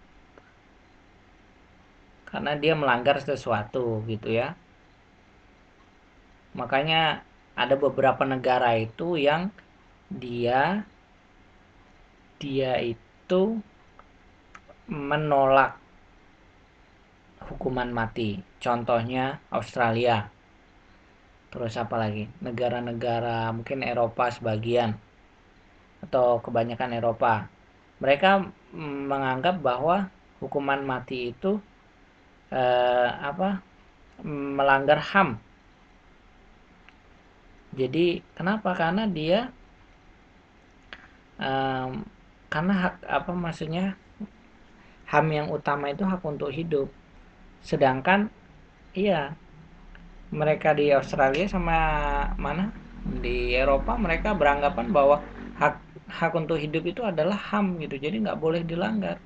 A: Karena dia melanggar sesuatu gitu ya. Makanya ada beberapa negara itu yang dia itu menolak hukuman mati. Contohnya Australia. Terus apa lagi? Negara-negara mungkin Eropa sebagian atau kebanyakan Eropa. Mereka menganggap bahwa hukuman mati itu melanggar HAM. Jadi kenapa? Karena dia karena hak maksudnya HAM yang utama itu hak untuk hidup. Sedangkan iya, mereka di Australia sama mana di Eropa mereka beranggapan bahwa hak hak untuk hidup itu adalah HAM gitu, jadi nggak boleh dilanggar.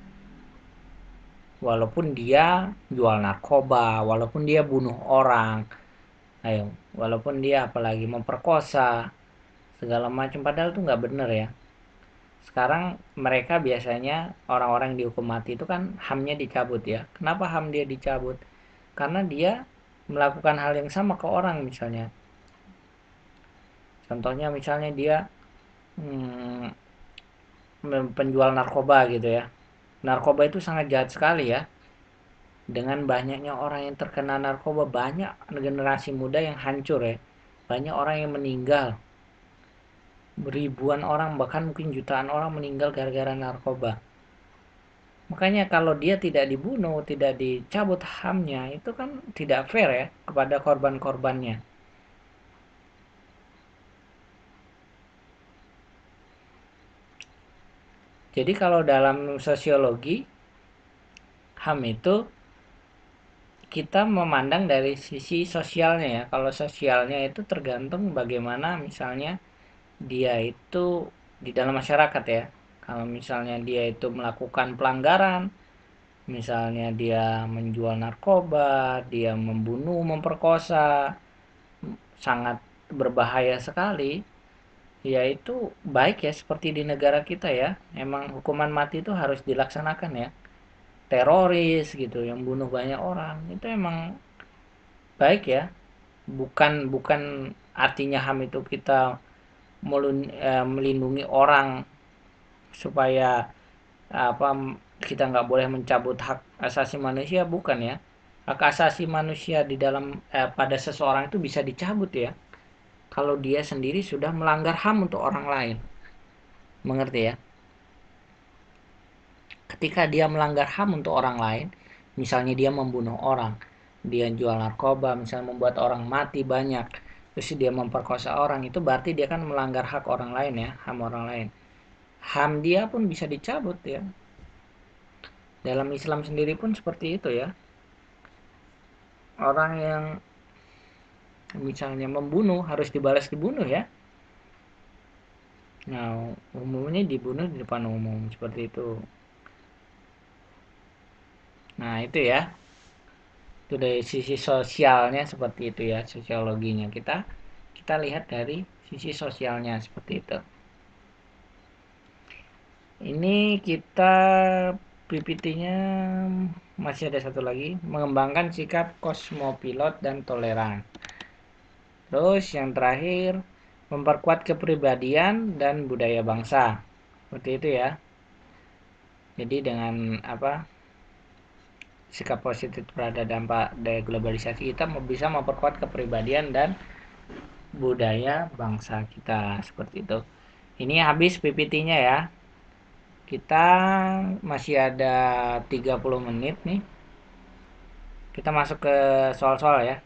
A: Walaupun dia jual narkoba, walaupun dia bunuh orang, ayo, walaupun dia apalagi memperkosa segala macam, padahal itu nggak bener ya. Sekarang mereka biasanya orang-orang yang dihukum mati itu kan HAM-nya dicabut ya. Kenapa HAM dia dicabut? Karena dia melakukan hal yang sama ke orang misalnya. Contohnya misalnya dia penjual narkoba gitu ya. Narkoba itu sangat jahat sekali ya. Dengan banyaknya orang yang terkena narkoba, banyak generasi muda yang hancur ya. Banyak orang yang meninggal. Ribuan orang bahkan mungkin jutaan orang meninggal gara-gara narkoba. Makanya kalau dia tidak dibunuh, tidak dicabut HAM-nya, itu kan tidak fair ya kepada korban-korbannya. Jadi kalau dalam sosiologi, HAM itu kita memandang dari sisi sosialnya ya. Kalau sosialnya itu tergantung bagaimana misalnya dia itu di dalam masyarakat ya. Kalau misalnya dia itu melakukan pelanggaran, misalnya dia menjual narkoba, dia membunuh, memperkosa, sangat berbahaya sekali, ya itu baik ya seperti di negara kita ya. Emang hukuman mati itu harus dilaksanakan ya. Teroris gitu yang bunuh banyak orang itu emang baik ya. Bukan artinya HAM itu kita melindungi orang supaya apa kita nggak boleh mencabut hak asasi manusia, bukan ya. Hak asasi manusia di dalam pada seseorang itu bisa dicabut ya. kalau dia sendiri sudah melanggar HAM untuk orang lain. Mengerti ya? Ketika dia melanggar HAM untuk orang lain, misalnya dia membunuh orang, dia jual narkoba, misalnya membuat orang mati banyak, terus dia memperkosa orang, itu berarti dia kan melanggar hak orang lain ya, HAM orang lain. HAM dia pun bisa dicabut ya. Dalam Islam sendiri pun seperti itu ya. Orang yang misalnya membunuh harus dibalas-dibunuh ya. Nah, umumnya dibunuh di depan umum seperti itu. Nah, itu ya. Itu dari sisi sosialnya seperti itu ya, sosiologinya. Kita lihat dari sisi sosialnya seperti itu. Ini kita PPT-nya masih ada satu lagi, mengembangkan sikap kosmopilot dan toleran. Terus yang terakhir, memperkuat kepribadian dan budaya bangsa. Seperti itu ya. Jadi dengan sikap positif terhadap dampak dari globalisasi, kita bisa memperkuat kepribadian dan budaya bangsa kita seperti itu. Ini habis PPT-nya ya. Kita masih ada 30 menit nih. Kita masuk ke soal-soal ya.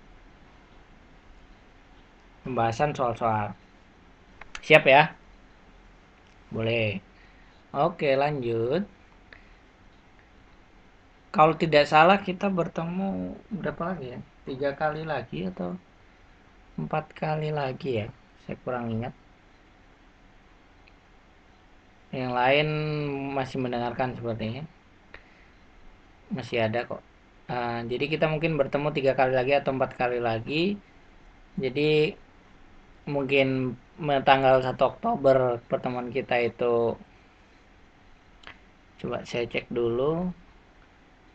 A: Pembahasan soal-soal. Siap ya? Boleh. Oke, lanjut. Kalau tidak salah kita bertemu berapa lagi ya? 3 kali lagi atau 4 kali lagi ya? Saya kurang ingat. Yang lain masih mendengarkan sepertinya. Masih ada kok. Jadi kita mungkin bertemu 3 kali lagi atau 4 kali lagi. Jadi mungkin tanggal 1 Oktober pertemuan kita itu, coba saya cek dulu.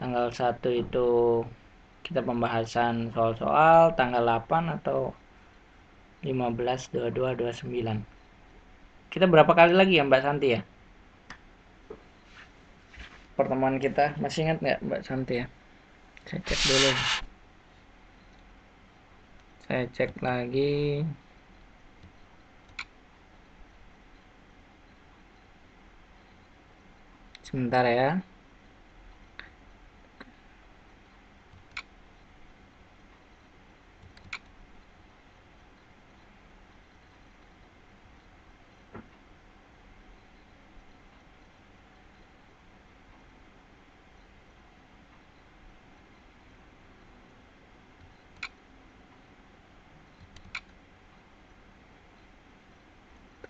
A: Tanggal 1 itu kita pembahasan soal-soal, tanggal 8 atau 15, 22, 29. Kita berapa kali lagi ya Mbak Santi ya? Pertemuan kita masih ingat nggak Mbak Santi ya? Saya cek dulu. Saya cek lagi. Sebentar ya.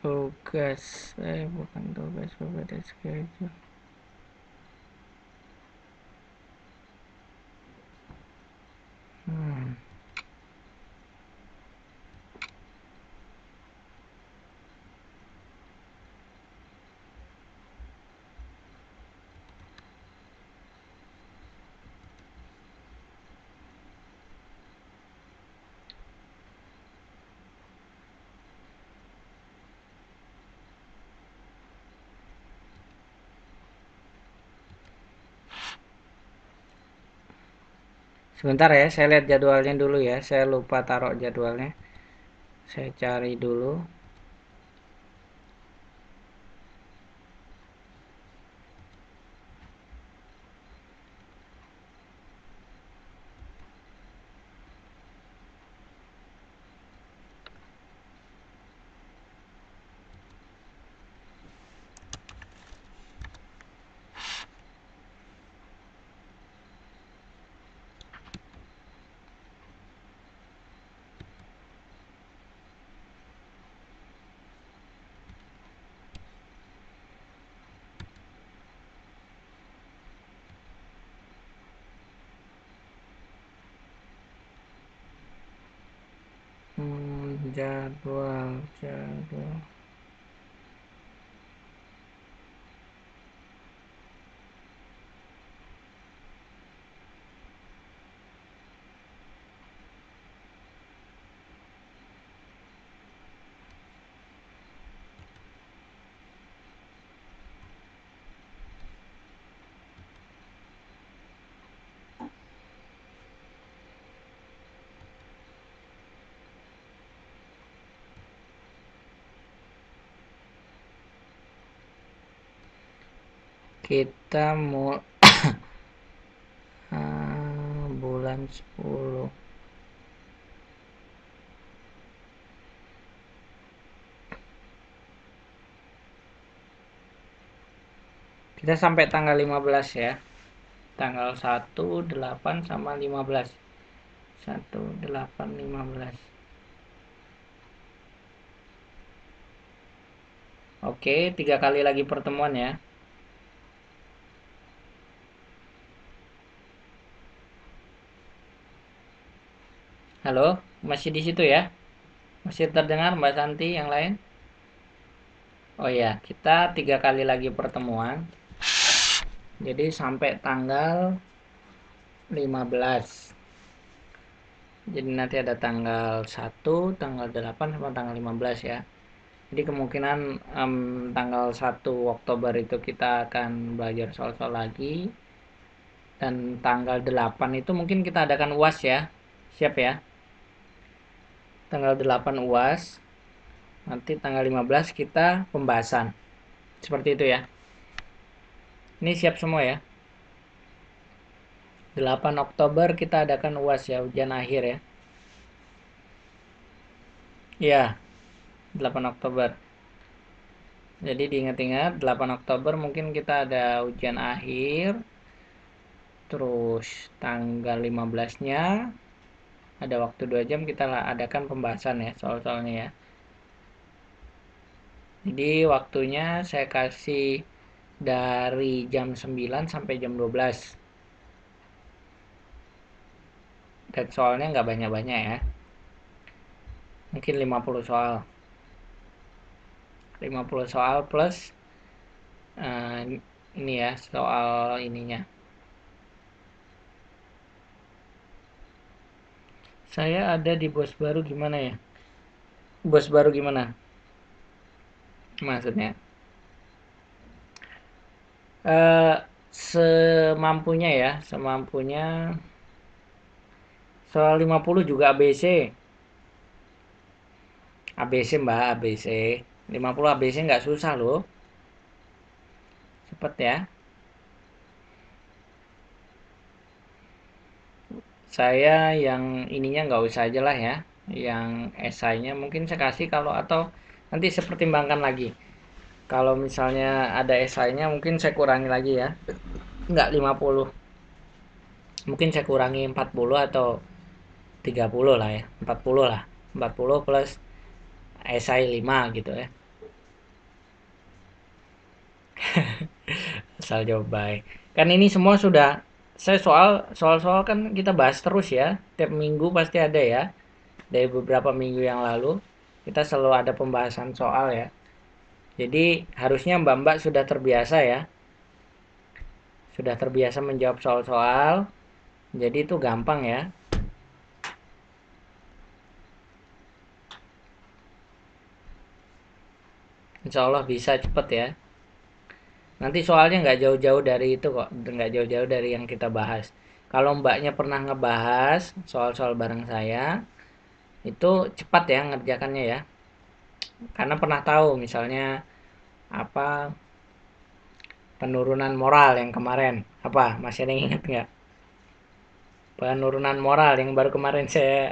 A: Tugas, bukan tugas, berbeda schedule. Hmm. Sebentar ya, saya lihat jadwalnya dulu ya. Saya lupa taruh jadwalnya. Saya cari dulu. Jadwal. kita mau bulan 10. Kita sampai tanggal 15 ya. Tanggal 1, 8 sama 15. 1, 8, 15. Oke, 3 kali lagi pertemuan ya. Halo, masih di situ ya? Masih terdengar Mbak Santi yang lain? Oh ya, kita 3 kali lagi pertemuan. Jadi sampai tanggal 15. Jadi nanti ada tanggal 1, tanggal 8 sama tanggal 15 ya. Jadi kemungkinan tanggal 1 Oktober itu kita akan belajar soal-soal lagi. Dan tanggal 8 itu mungkin kita adakan UAS ya. Siap ya? Tanggal 8 UAS. Nanti tanggal 15 kita pembahasan. Seperti itu ya. Ini siap semua ya. 8 Oktober kita adakan UAS ya, ujian akhir ya. Iya, 8 Oktober. Jadi diingat-ingat 8 Oktober mungkin kita ada ujian akhir. Terus tanggal 15-nya ada waktu 2 jam kita adakan pembahasan ya soal-soalnya ya. Jadi waktunya saya kasih dari jam 9 sampai jam 12. Dan soalnya nggak banyak-banyak ya. Mungkin 50 soal. 50 soal plus ini ya soal ininya. Saya ada di bos baru gimana ya? Bos baru gimana? Maksudnya? Semampunya ya, semampunya. Soal 50 juga ABC. ABC Mbak, ABC. 50 ABC nggak susah loh. Cepet ya. Saya yang ininya nggak usah aja lah ya. Yang esainya mungkin saya kasih kalau atau nanti saya pertimbangkan lagi. Kalau misalnya ada esainya mungkin saya kurangi lagi ya. Nggak 50. Mungkin saya kurangi 40 atau 30 lah ya. 40 lah. 40 plus esai 5 gitu ya. Asal jawab baik. Kan ini semua sudah saya soal kan kita bahas terus ya. Tiap minggu pasti ada ya. Dari beberapa minggu yang lalu kita selalu ada pembahasan soal ya. Jadi harusnya Mbak-mbak sudah terbiasa ya. Sudah terbiasa menjawab soal-soal. Jadi itu gampang ya. Insya Allah bisa cepet ya. Nanti soalnya nggak jauh-jauh dari itu kok. Nggak jauh-jauh dari yang kita bahas. Kalau mbaknya pernah ngebahas soal-soal bareng saya, itu cepat ya ngerjakannya ya. Karena pernah tahu misalnya apa penurunan moral yang kemarin. Apa? Masih ada yang ingat nggak? Penurunan moral yang baru kemarin saya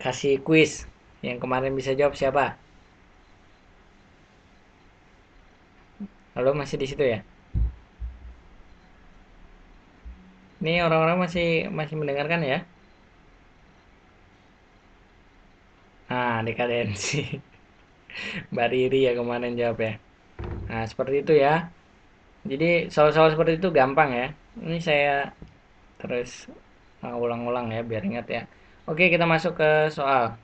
A: kasih kuis. Yang kemarin bisa jawab siapa? Halo, masih di situ ya? Ini orang-orang masih masih mendengarkan ya? Nah, dekadensi. Mbak Riri ya kemarin jawab ya. Nah, seperti itu ya. Jadi soal-soal seperti itu gampang ya. Ini saya terus ulang-ulang ya biar ingat ya. Oke, kita masuk ke soal.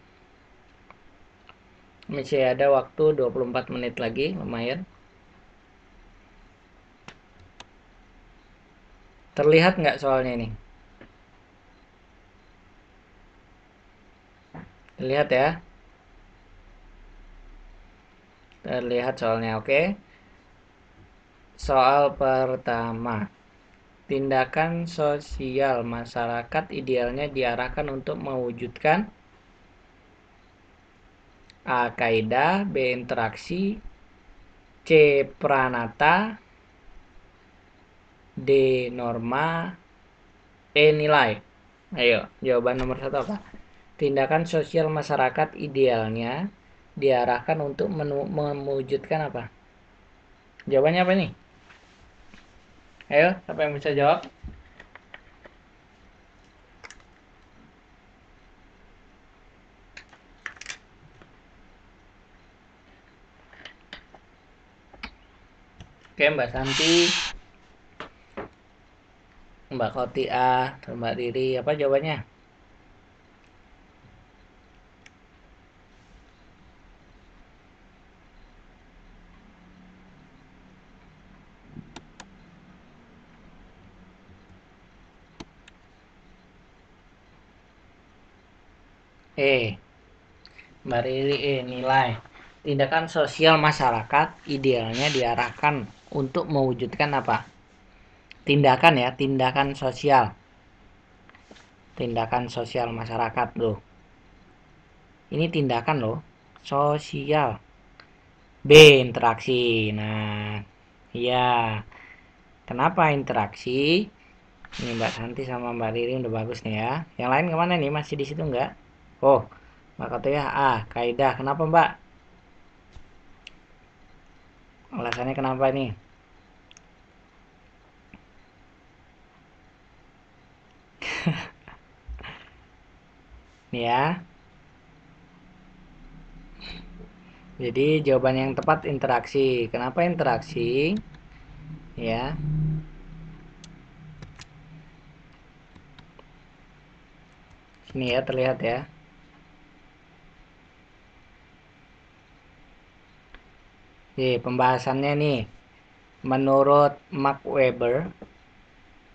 A: Masih ada waktu 24 menit lagi, lumayan. Terlihat nggak soalnya ini? Terlihat ya? Terlihat soalnya, oke. Soal pertama. Tindakan sosial masyarakat idealnya diarahkan untuk mewujudkan A. Kaidah, B. Interaksi, C. Pranata. D. Norma. E. Nilai. Ayo, jawaban nomor 1 apa? Tindakan sosial masyarakat idealnya diarahkan untuk mewujudkan apa? Jawabannya apa nih? Ayo, siapa yang bisa jawab? Oke, Mbak Santi, Mbak Khotiah, Mbak Riri, apa jawabannya? Mbak Riri, nilai. Tindakan sosial masyarakat idealnya diarahkan untuk mewujudkan apa? Tindakan ya, tindakan sosial. Tindakan sosial masyarakat loh. Ini tindakan loh, sosial. B. Interaksi. Nah, iya. Kenapa interaksi? Ini Mbak Santi sama Mbak Riri udah bagus nih ya. Yang lain kemana nih? Masih di situ nggak? Oh, Mbak Kotoya kaidah. Kenapa Mbak? Alasannya kenapa nih? Nih ya. Jadi jawaban yang tepat interaksi. Kenapa interaksi? Ya. Sini ya terlihat ya. Pembahasannya nih. Menurut Mark Weber,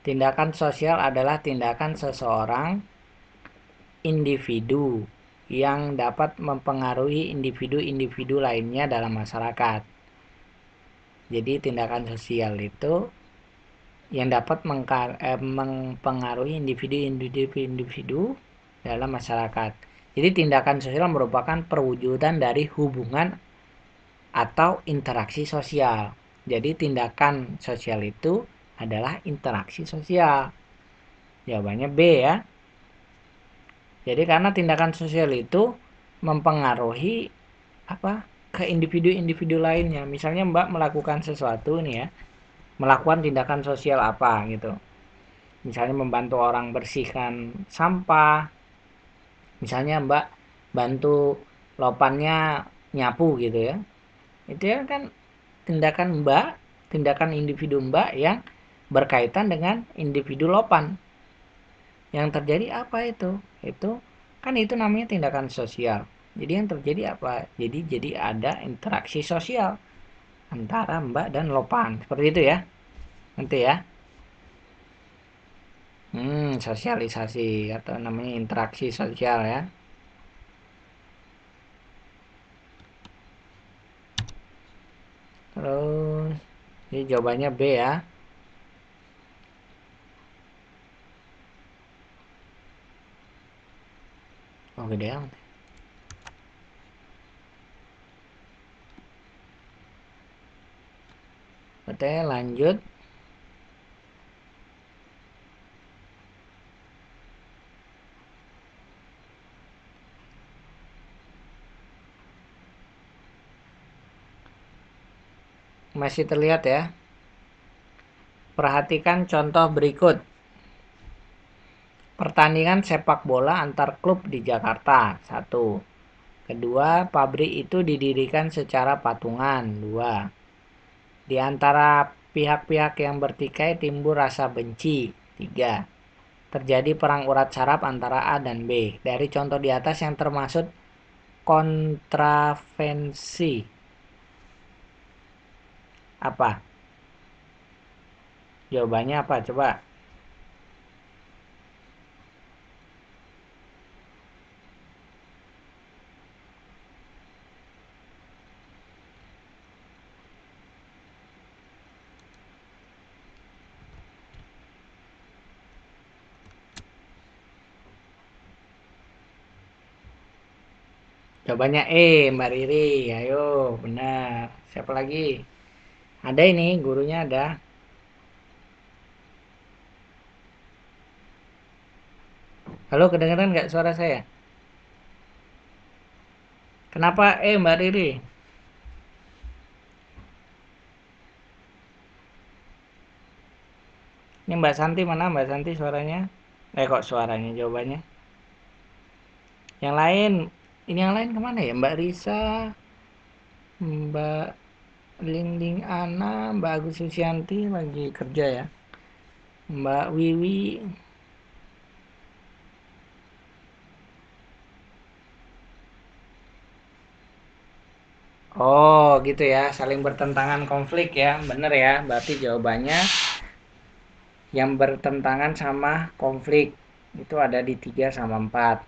A: tindakan sosial adalah tindakan seseorang individu yang dapat mempengaruhi individu-individu lainnya dalam masyarakat. Jadi tindakan sosial itu yang dapat mempengaruhi individu-individu dalam masyarakat. Jadi tindakan sosial merupakan perwujudan dari hubungan atau interaksi sosial. Jadi tindakan sosial itu adalah interaksi sosial. Jawabannya B ya. Jadi karena tindakan sosial itu mempengaruhi apa ke individu-individu lainnya. Misalnya Mbak melakukan sesuatu nih ya, melakukan tindakan sosial apa gitu. Misalnya membantu orang bersihkan sampah. Misalnya Mbak bantu lopannya nyapu gitu ya. Itu ya kan tindakan Mbak, tindakan individu Mbak yang berkaitan dengan individu lopan. Yang terjadi apa itu? Itu kan itu namanya tindakan sosial. Jadi yang terjadi apa? Jadi ada interaksi sosial antara Mbak dan lopan. Seperti itu ya. Nanti ya. Sosialisasi atau namanya interaksi sosial ya. Terus ini jawabannya B ya. Oh gede amat. Oke lanjut. Masih terlihat ya. Perhatikan contoh berikut. Pertandingan sepak bola antar klub di Jakarta. 1. Kedua, pabrik itu didirikan secara patungan. 2. Di antara pihak-pihak yang bertikai timbul rasa benci. 3. Terjadi perang urat saraf antara A dan B. Dari contoh di atas yang termasuk kontravensi apa? Jawabannya apa? Coba. Jawabannya Mbak Riri. Ayo, benar. Siapa lagi? Ada ini, gurunya ada. Halo, kedengeran nggak suara saya? Kenapa Mbak Riri? Ini Mbak Santi mana? Mbak Santi suaranya? Kok suaranya jawabannya? Yang lain, ini yang lain kemana ya? Mbak Risa, Mbak Linding Ana, Mbak Agus Susianti lagi kerja ya. Mbak Wiwi. Oh gitu ya, saling bertentangan konflik ya. Bener ya, berarti jawabannya yang bertentangan sama konflik itu ada di 3 sama 4.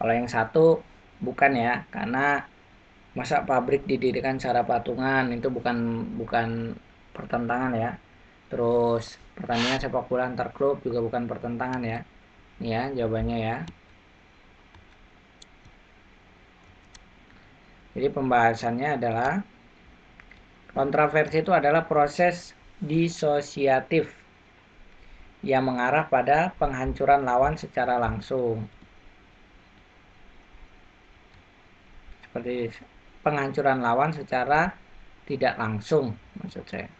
A: Kalau yang satu bukan ya, karena masa pabrik didirikan secara patungan itu bukan bukan pertentangan ya. Terus pertandingan sepak bola antar klub juga bukan pertentangan ya. Ini ya jawabannya ya. Jadi pembahasannya adalah kontroversi itu adalah proses disosiatif yang mengarah pada penghancuran lawan secara langsung. Seperti penghancuran lawan secara tidak langsung maksud saya.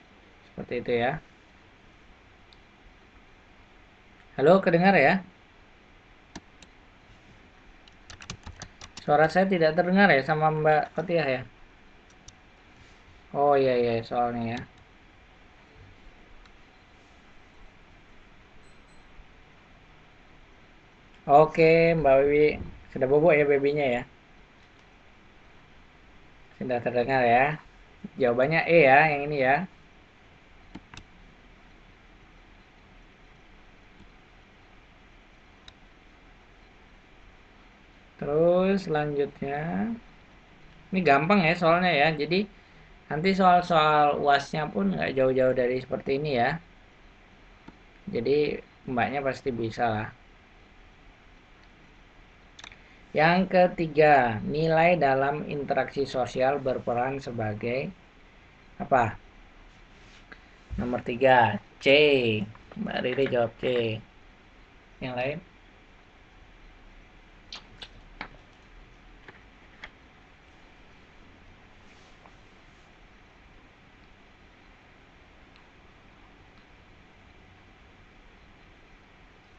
A: Seperti itu ya. Halo, kedengar ya? Suara saya tidak terdengar ya sama Mbak Kotiah ya? Oh iya iya soalnya ya. Oke Mbak Wiwi, sudah bobok ya babynya ya? Sudah terdengar ya? Jawabannya E ya, yang ini ya. Terus selanjutnya, ini gampang ya soalnya ya. Jadi nanti soal-soal UASnya pun nggak jauh-jauh dari seperti ini ya. Jadi mbaknya pasti bisa lah. Yang ketiga, nilai dalam interaksi sosial berperan sebagai apa? Nomor 3, C. Mbak Riri jawab C. Yang lain?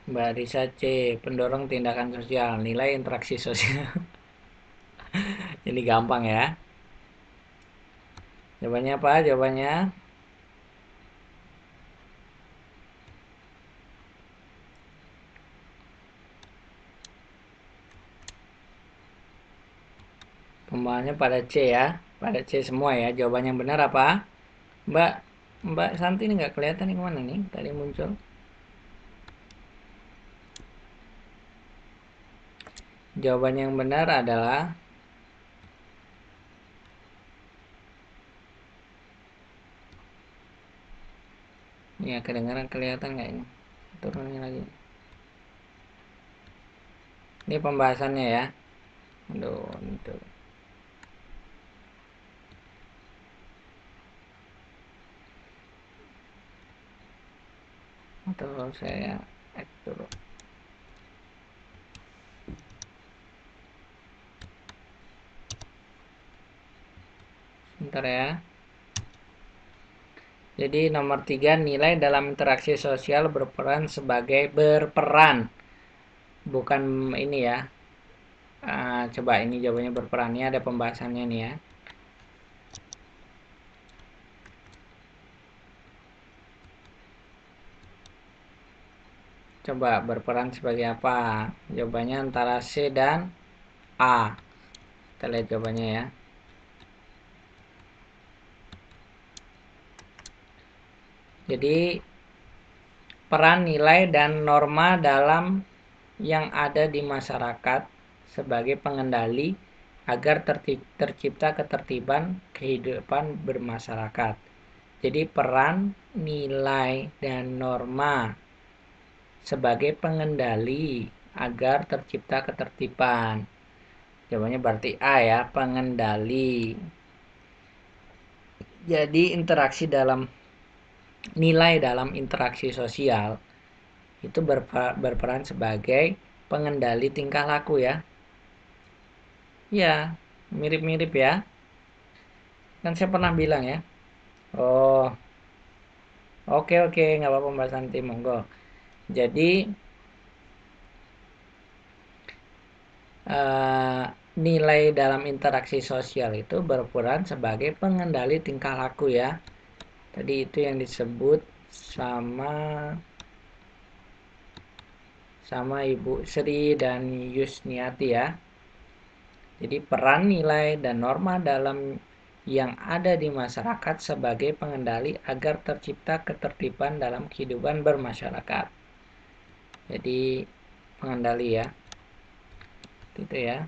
A: Mbak Risa C. Pendorong tindakan sosial, nilai interaksi sosial. Ini gampang ya. Jawabannya apa? Jawabannya pembahasannya pada C ya. Pada C semua ya. Jawaban yang benar apa? Mbak Mbak Santi ini nggak kelihatan nih kemana nih? Tadi muncul. Jawaban yang benar adalah ya kedengaran kelihatan nggak ini? Turunin lagi. Ini pembahasannya ya. Aduh, itu. Atau saya add dulu. Bentar ya. Jadi nomor 3, nilai dalam interaksi sosial berperan. Bukan ini ya. Coba ini jawabannya berperan. Ini ada pembahasannya nih ya. Coba berperan sebagai apa? Jawabannya antara C dan A. Kita lihat jawabannya ya. Jadi peran nilai dan norma dalam yang ada di masyarakat sebagai pengendali agar tercipta ketertiban kehidupan bermasyarakat. Jadi peran nilai dan norma sebagai pengendali agar tercipta ketertiban. Jawabannya berarti A ya, pengendali. Jadi nilai dalam interaksi sosial itu berperan sebagai pengendali tingkah laku ya. Ya, mirip-mirip ya. Kan saya pernah bilang ya. Oh, oke, nggak apa-apa Mbak Santi, monggo. Jadi eh, nilai dalam interaksi sosial itu berperan sebagai pengendali tingkah laku ya. Tadi itu yang disebut sama Ibu Sri dan Yusniati ya. Jadi peran nilai dan norma dalam yang ada di masyarakat sebagai pengendali agar tercipta ketertiban dalam kehidupan bermasyarakat. Jadi pengendali ya. Itu ya.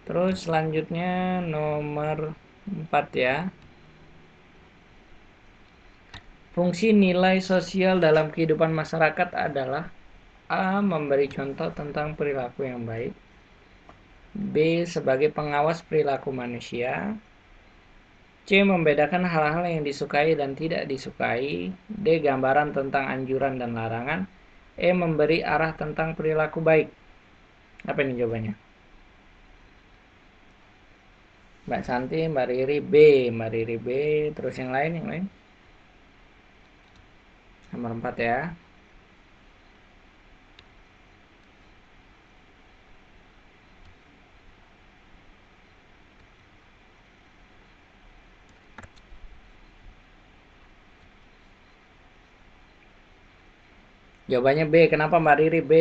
A: Terus selanjutnya nomor 4 ya. Fungsi nilai sosial dalam kehidupan masyarakat adalah A. Memberi contoh tentang perilaku yang baik. B. Sebagai pengawas perilaku manusia. C. Membedakan hal-hal yang disukai dan tidak disukai. D. Gambaran tentang anjuran dan larangan. E. Memberi arah tentang perilaku baik. Apa ini jawabannya? Mbak Santi, Mbak Riri B. Mbak Riri B. Terus yang lain. Nomor 4 ya. Jawabannya B. Kenapa Mbak Riri B?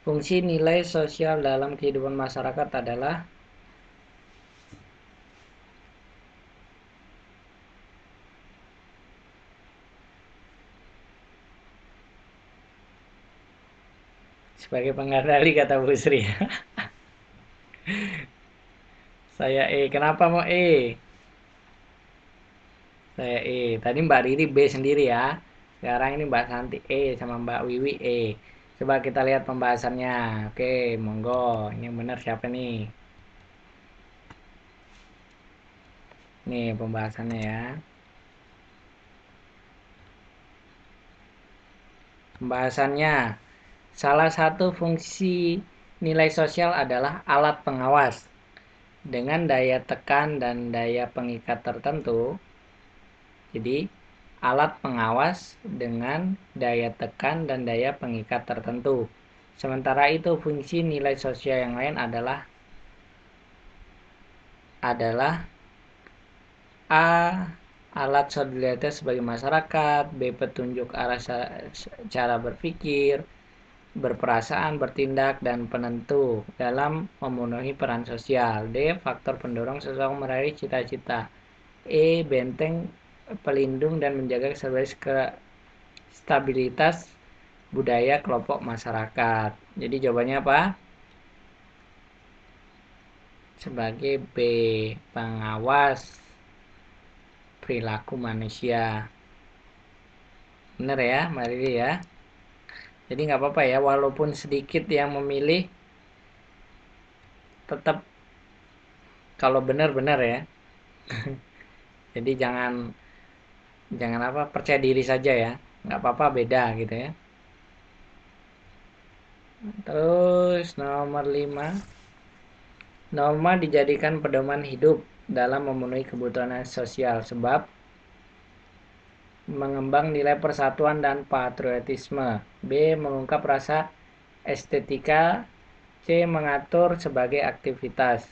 A: Fungsi nilai sosial dalam kehidupan masyarakat adalah sebagai pengendali, kata Bu Sri. Saya E. Kenapa mau E? Saya E. Tadi Mbak Riri B sendiri ya. Sekarang ini Mbak Santi E sama Mbak Wiwi E. Coba kita lihat pembahasannya. Oke, monggo. Ini yang benar siapa nih? Nih pembahasannya ya. Pembahasannya. Salah satu fungsi nilai sosial adalah alat pengawas. Dengan daya tekan dan daya pengikat tertentu. Jadi alat pengawas dengan daya tekan dan daya pengikat tertentu. Sementara itu fungsi nilai sosial yang lain adalah A. Alat solidaritas sebagai masyarakat. B. Petunjuk arah cara berpikir, berperasaan, bertindak, dan penentu dalam memenuhi peran sosial. D. Faktor pendorong seseorang meraih cita-cita. E. Benteng pelindung dan menjaga stabilitas budaya kelompok masyarakat. Jadi jawabannya apa? Sebagai B. Pengawas perilaku manusia. Benar ya, Mbak Riri ya. Jadi nggak apa-apa ya, walaupun sedikit yang memilih, tetap kalau benar-benar ya. Jadi jangan apa, percaya diri saja ya. Nggak apa-apa beda gitu ya. Terus nomor 5. Norma dijadikan pedoman hidup dalam memenuhi kebutuhan sosial sebab mengembang nilai persatuan dan patriotisme. B. Mengungkap rasa estetika. C. Mengatur sebagai aktivitas.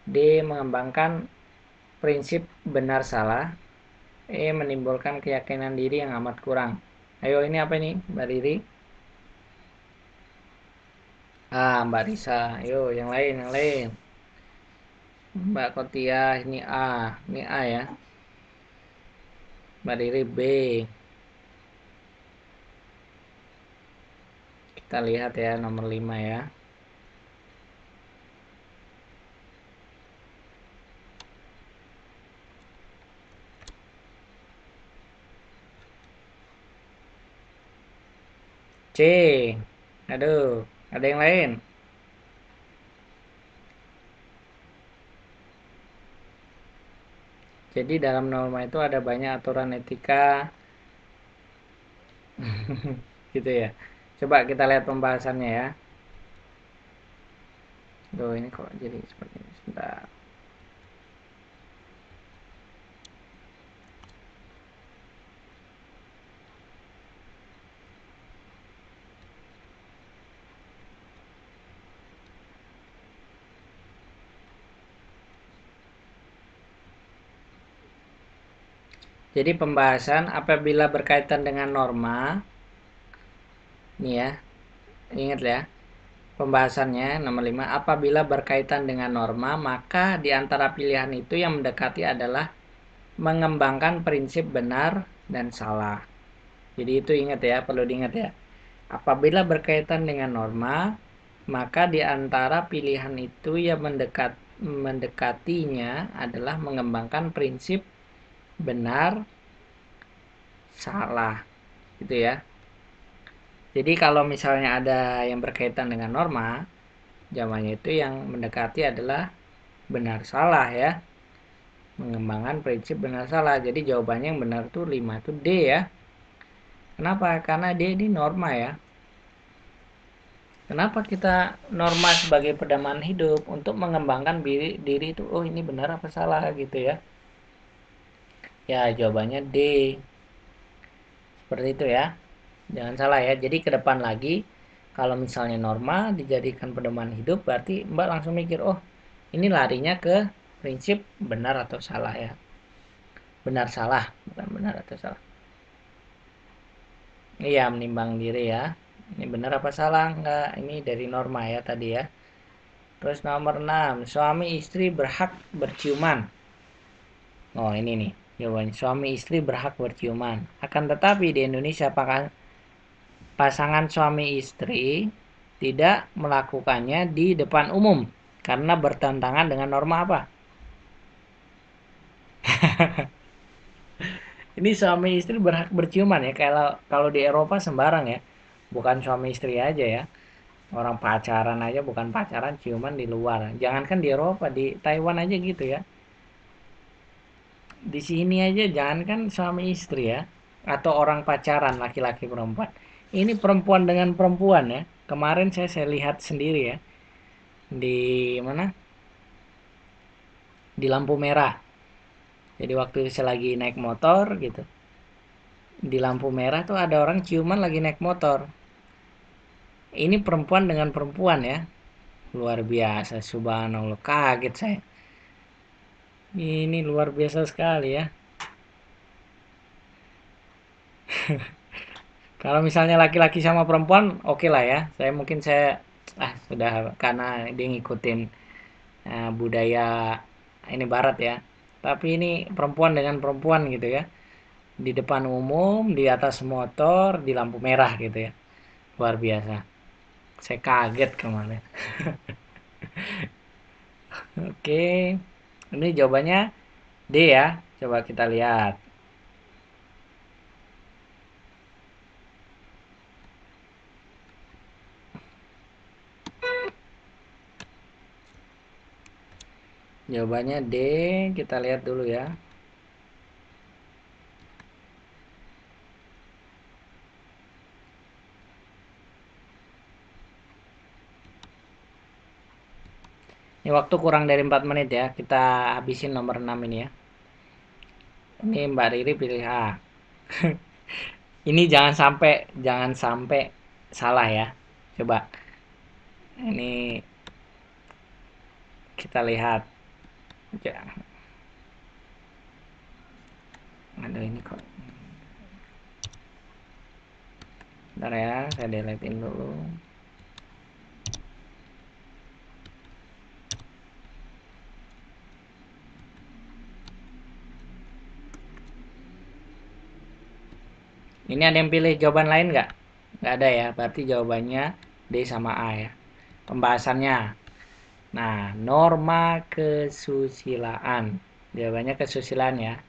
A: D. Mengembangkan prinsip benar salah. E. Menimbulkan keyakinan diri yang amat kurang. Ayo, ini apa ini Mbak Riri? Mbak Risa. Ayo yang lain. Mbak Kotiah, ini A ya. Mbak Riri B. Kita lihat ya nomor 5 ya. C. Aduh, ada yang lain? Jadi dalam norma itu ada banyak aturan etika gitu ya. Coba kita lihat pembahasannya ya. Tuh, ini kok jadi seperti ini. Sebentar. Jadi pembahasan apabila berkaitan dengan norma, nih ya, ingat ya, pembahasannya nomor 5, apabila berkaitan dengan norma, maka di antara pilihan itu yang mendekati adalah mengembangkan prinsip benar dan salah. Jadi itu ingat ya, perlu diingat ya. Apabila berkaitan dengan norma, maka di antara pilihan itu yang mendekatinya adalah mengembangkan prinsip benar salah. Gitu ya. Jadi kalau misalnya ada yang berkaitan dengan norma, jawabannya itu yang mendekati adalah benar salah ya. Mengembangkan prinsip benar salah. Jadi jawabannya yang benar tuh 5 itu D ya. Kenapa? Karena D ini norma ya. Kenapa kita norma sebagai pedoman hidup untuk mengembangkan diri itu, oh ini benar apa salah gitu ya. Ya jawabannya D. Seperti itu ya. Jangan salah ya. Jadi ke depan lagi kalau misalnya norma dijadikan pedoman hidup berarti Mbak langsung mikir, oh ini larinya ke prinsip benar atau salah ya. Benar salah, bukan benar atau salah. Iya, menimbang diri ya. Ini benar apa salah? Enggak, ini dari norma ya tadi ya. Terus nomor 6, suami istri berhak berciuman. Oh, ini nih jawabannya. Suami istri berhak berciuman. Akan tetapi di Indonesia pasangan suami istri tidak melakukannya di depan umum karena bertentangan dengan norma apa? Ini suami istri berhak berciuman ya. Kalau di Eropa sembarang ya. Bukan suami istri aja ya. Orang pacaran aja bukan pacaran ciuman di luar. Jangankan di Eropa, di Taiwan aja gitu ya. Di sini aja jangankan suami istri ya. Atau orang pacaran laki-laki perempuan. Ini perempuan dengan perempuan ya. Kemarin saya lihat sendiri ya. Di mana? Di lampu merah. Jadi waktu saya lagi naik motor gitu. Di lampu merah tuh ada orang ciuman lagi naik motor. Ini perempuan dengan perempuan ya. Luar biasa, subhanallah, kaget saya. Ini luar biasa sekali ya. Kalau misalnya laki-laki sama perempuan, oke lah ya. Saya sudah karena dia ngikutin budaya ini barat ya. Tapi ini perempuan dengan perempuan gitu ya. Di depan umum, di atas motor, di lampu merah gitu ya. Luar biasa. Saya kaget kemarin. Oke. Ini jawabannya D ya. Coba kita lihat. Jawabannya D. Kita lihat dulu ya. Ini waktu kurang dari 4 menit ya. Kita habisin nomor 6 ini ya. Ini Mbak Riri pilih A. Ini jangan sampai salah ya. Coba. Ini kita lihat. Aduh ini kok. Bentar ya, saya deletein dulu. Ini ada yang pilih jawaban lain nggak? Nggak ada ya, berarti jawabannya D sama A ya. Pembahasannya. Nah, norma kesusilaan. Jawabannya kesusilaan ya.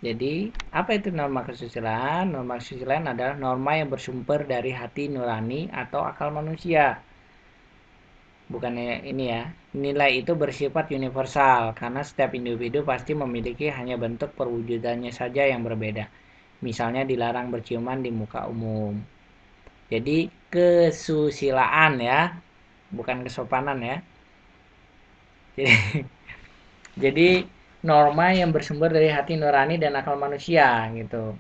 A: Jadi, apa itu norma kesusilaan? Norma kesusilaan adalah norma yang bersumber dari hati nurani atau akal manusia. bukannya ini ya, nilai itu bersifat universal karena setiap individu pasti memiliki hanya bentuk perwujudannya saja yang berbeda. Misalnya dilarang berciuman di muka umum. Jadi kesusilaan ya, bukan kesopanan ya. Jadi, jadi norma yang bersumber dari hati nurani dan akal manusia gitu.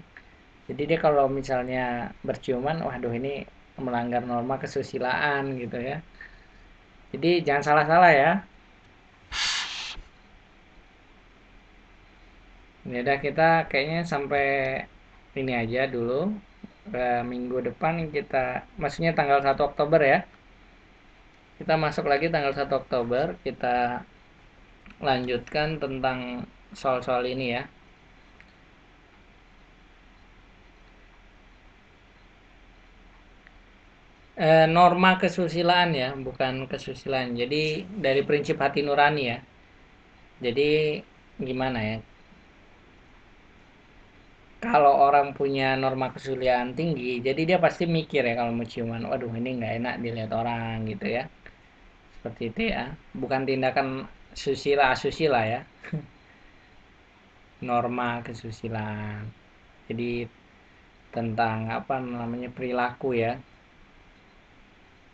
A: Jadi dia kalau misalnya berciuman, waduh ini melanggar norma kesusilaan gitu ya. Jadi jangan salah-salah ya. Ini udah kita kayaknya sampai ini aja dulu. Minggu depan kita, maksudnya tanggal 1 Oktober ya. Kita masuk lagi tanggal 1 Oktober, kita lanjutkan tentang soal-soal ini ya. Norma kesusilaan ya, bukan kesusilaan. Jadi dari prinsip hati nurani ya. Jadi gimana ya? Kalau orang punya norma kesuliaan tinggi, jadi dia pasti mikir ya kalau mau ciuman, waduh ini nggak enak dilihat orang gitu ya. Seperti itu ya. Bukan tindakan susila asusila ya. Norma kesusilaan. Jadi tentang apa namanya perilaku ya.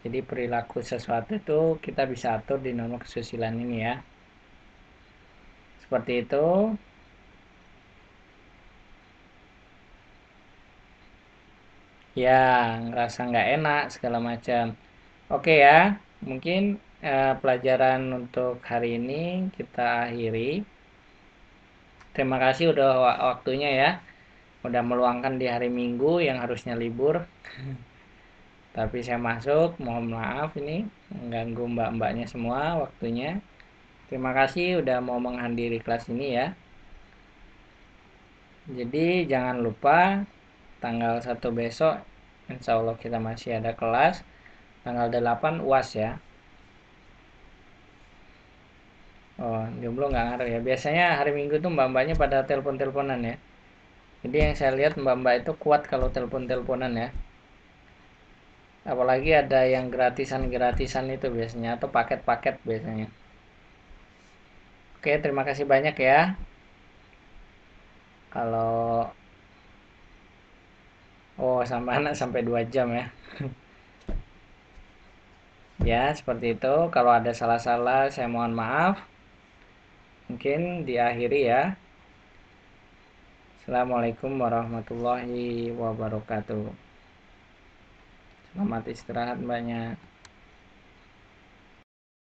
A: Jadi perilaku sesuatu itu kita bisa atur di norma kesusilaan ini ya. Seperti itu. Ya, ngerasa nggak enak segala macam. Oke ya, mungkin pelajaran untuk hari ini kita akhiri. Terima kasih udah waktunya ya. Udah meluangkan di hari Minggu yang harusnya libur. Tapi saya masuk, mohon maaf ini mengganggu mbak-mbaknya semua waktunya. Terima kasih udah mau menghadiri kelas ini ya. Jadi jangan lupa tanggal 1 besok insya Allah kita masih ada kelas. Tanggal 8 UAS ya. Oh, jomblo nggak ngaruh ya. Biasanya hari Minggu tuh mbak-mbaknya pada telepon-teleponan ya. Jadi yang saya lihat mbak-mbak itu kuat kalau telepon-teleponan ya. Apalagi ada yang gratisan-gratisan itu biasanya atau paket-paket biasanya. Oke, terima kasih banyak ya. Kalau sama anak sampai 2 jam ya. Ya, seperti itu. Kalau ada salah-salah saya mohon maaf. Mungkin diakhiri ya. Assalamualaikum warahmatullahi wabarakatuh. Selamat istirahat banyak.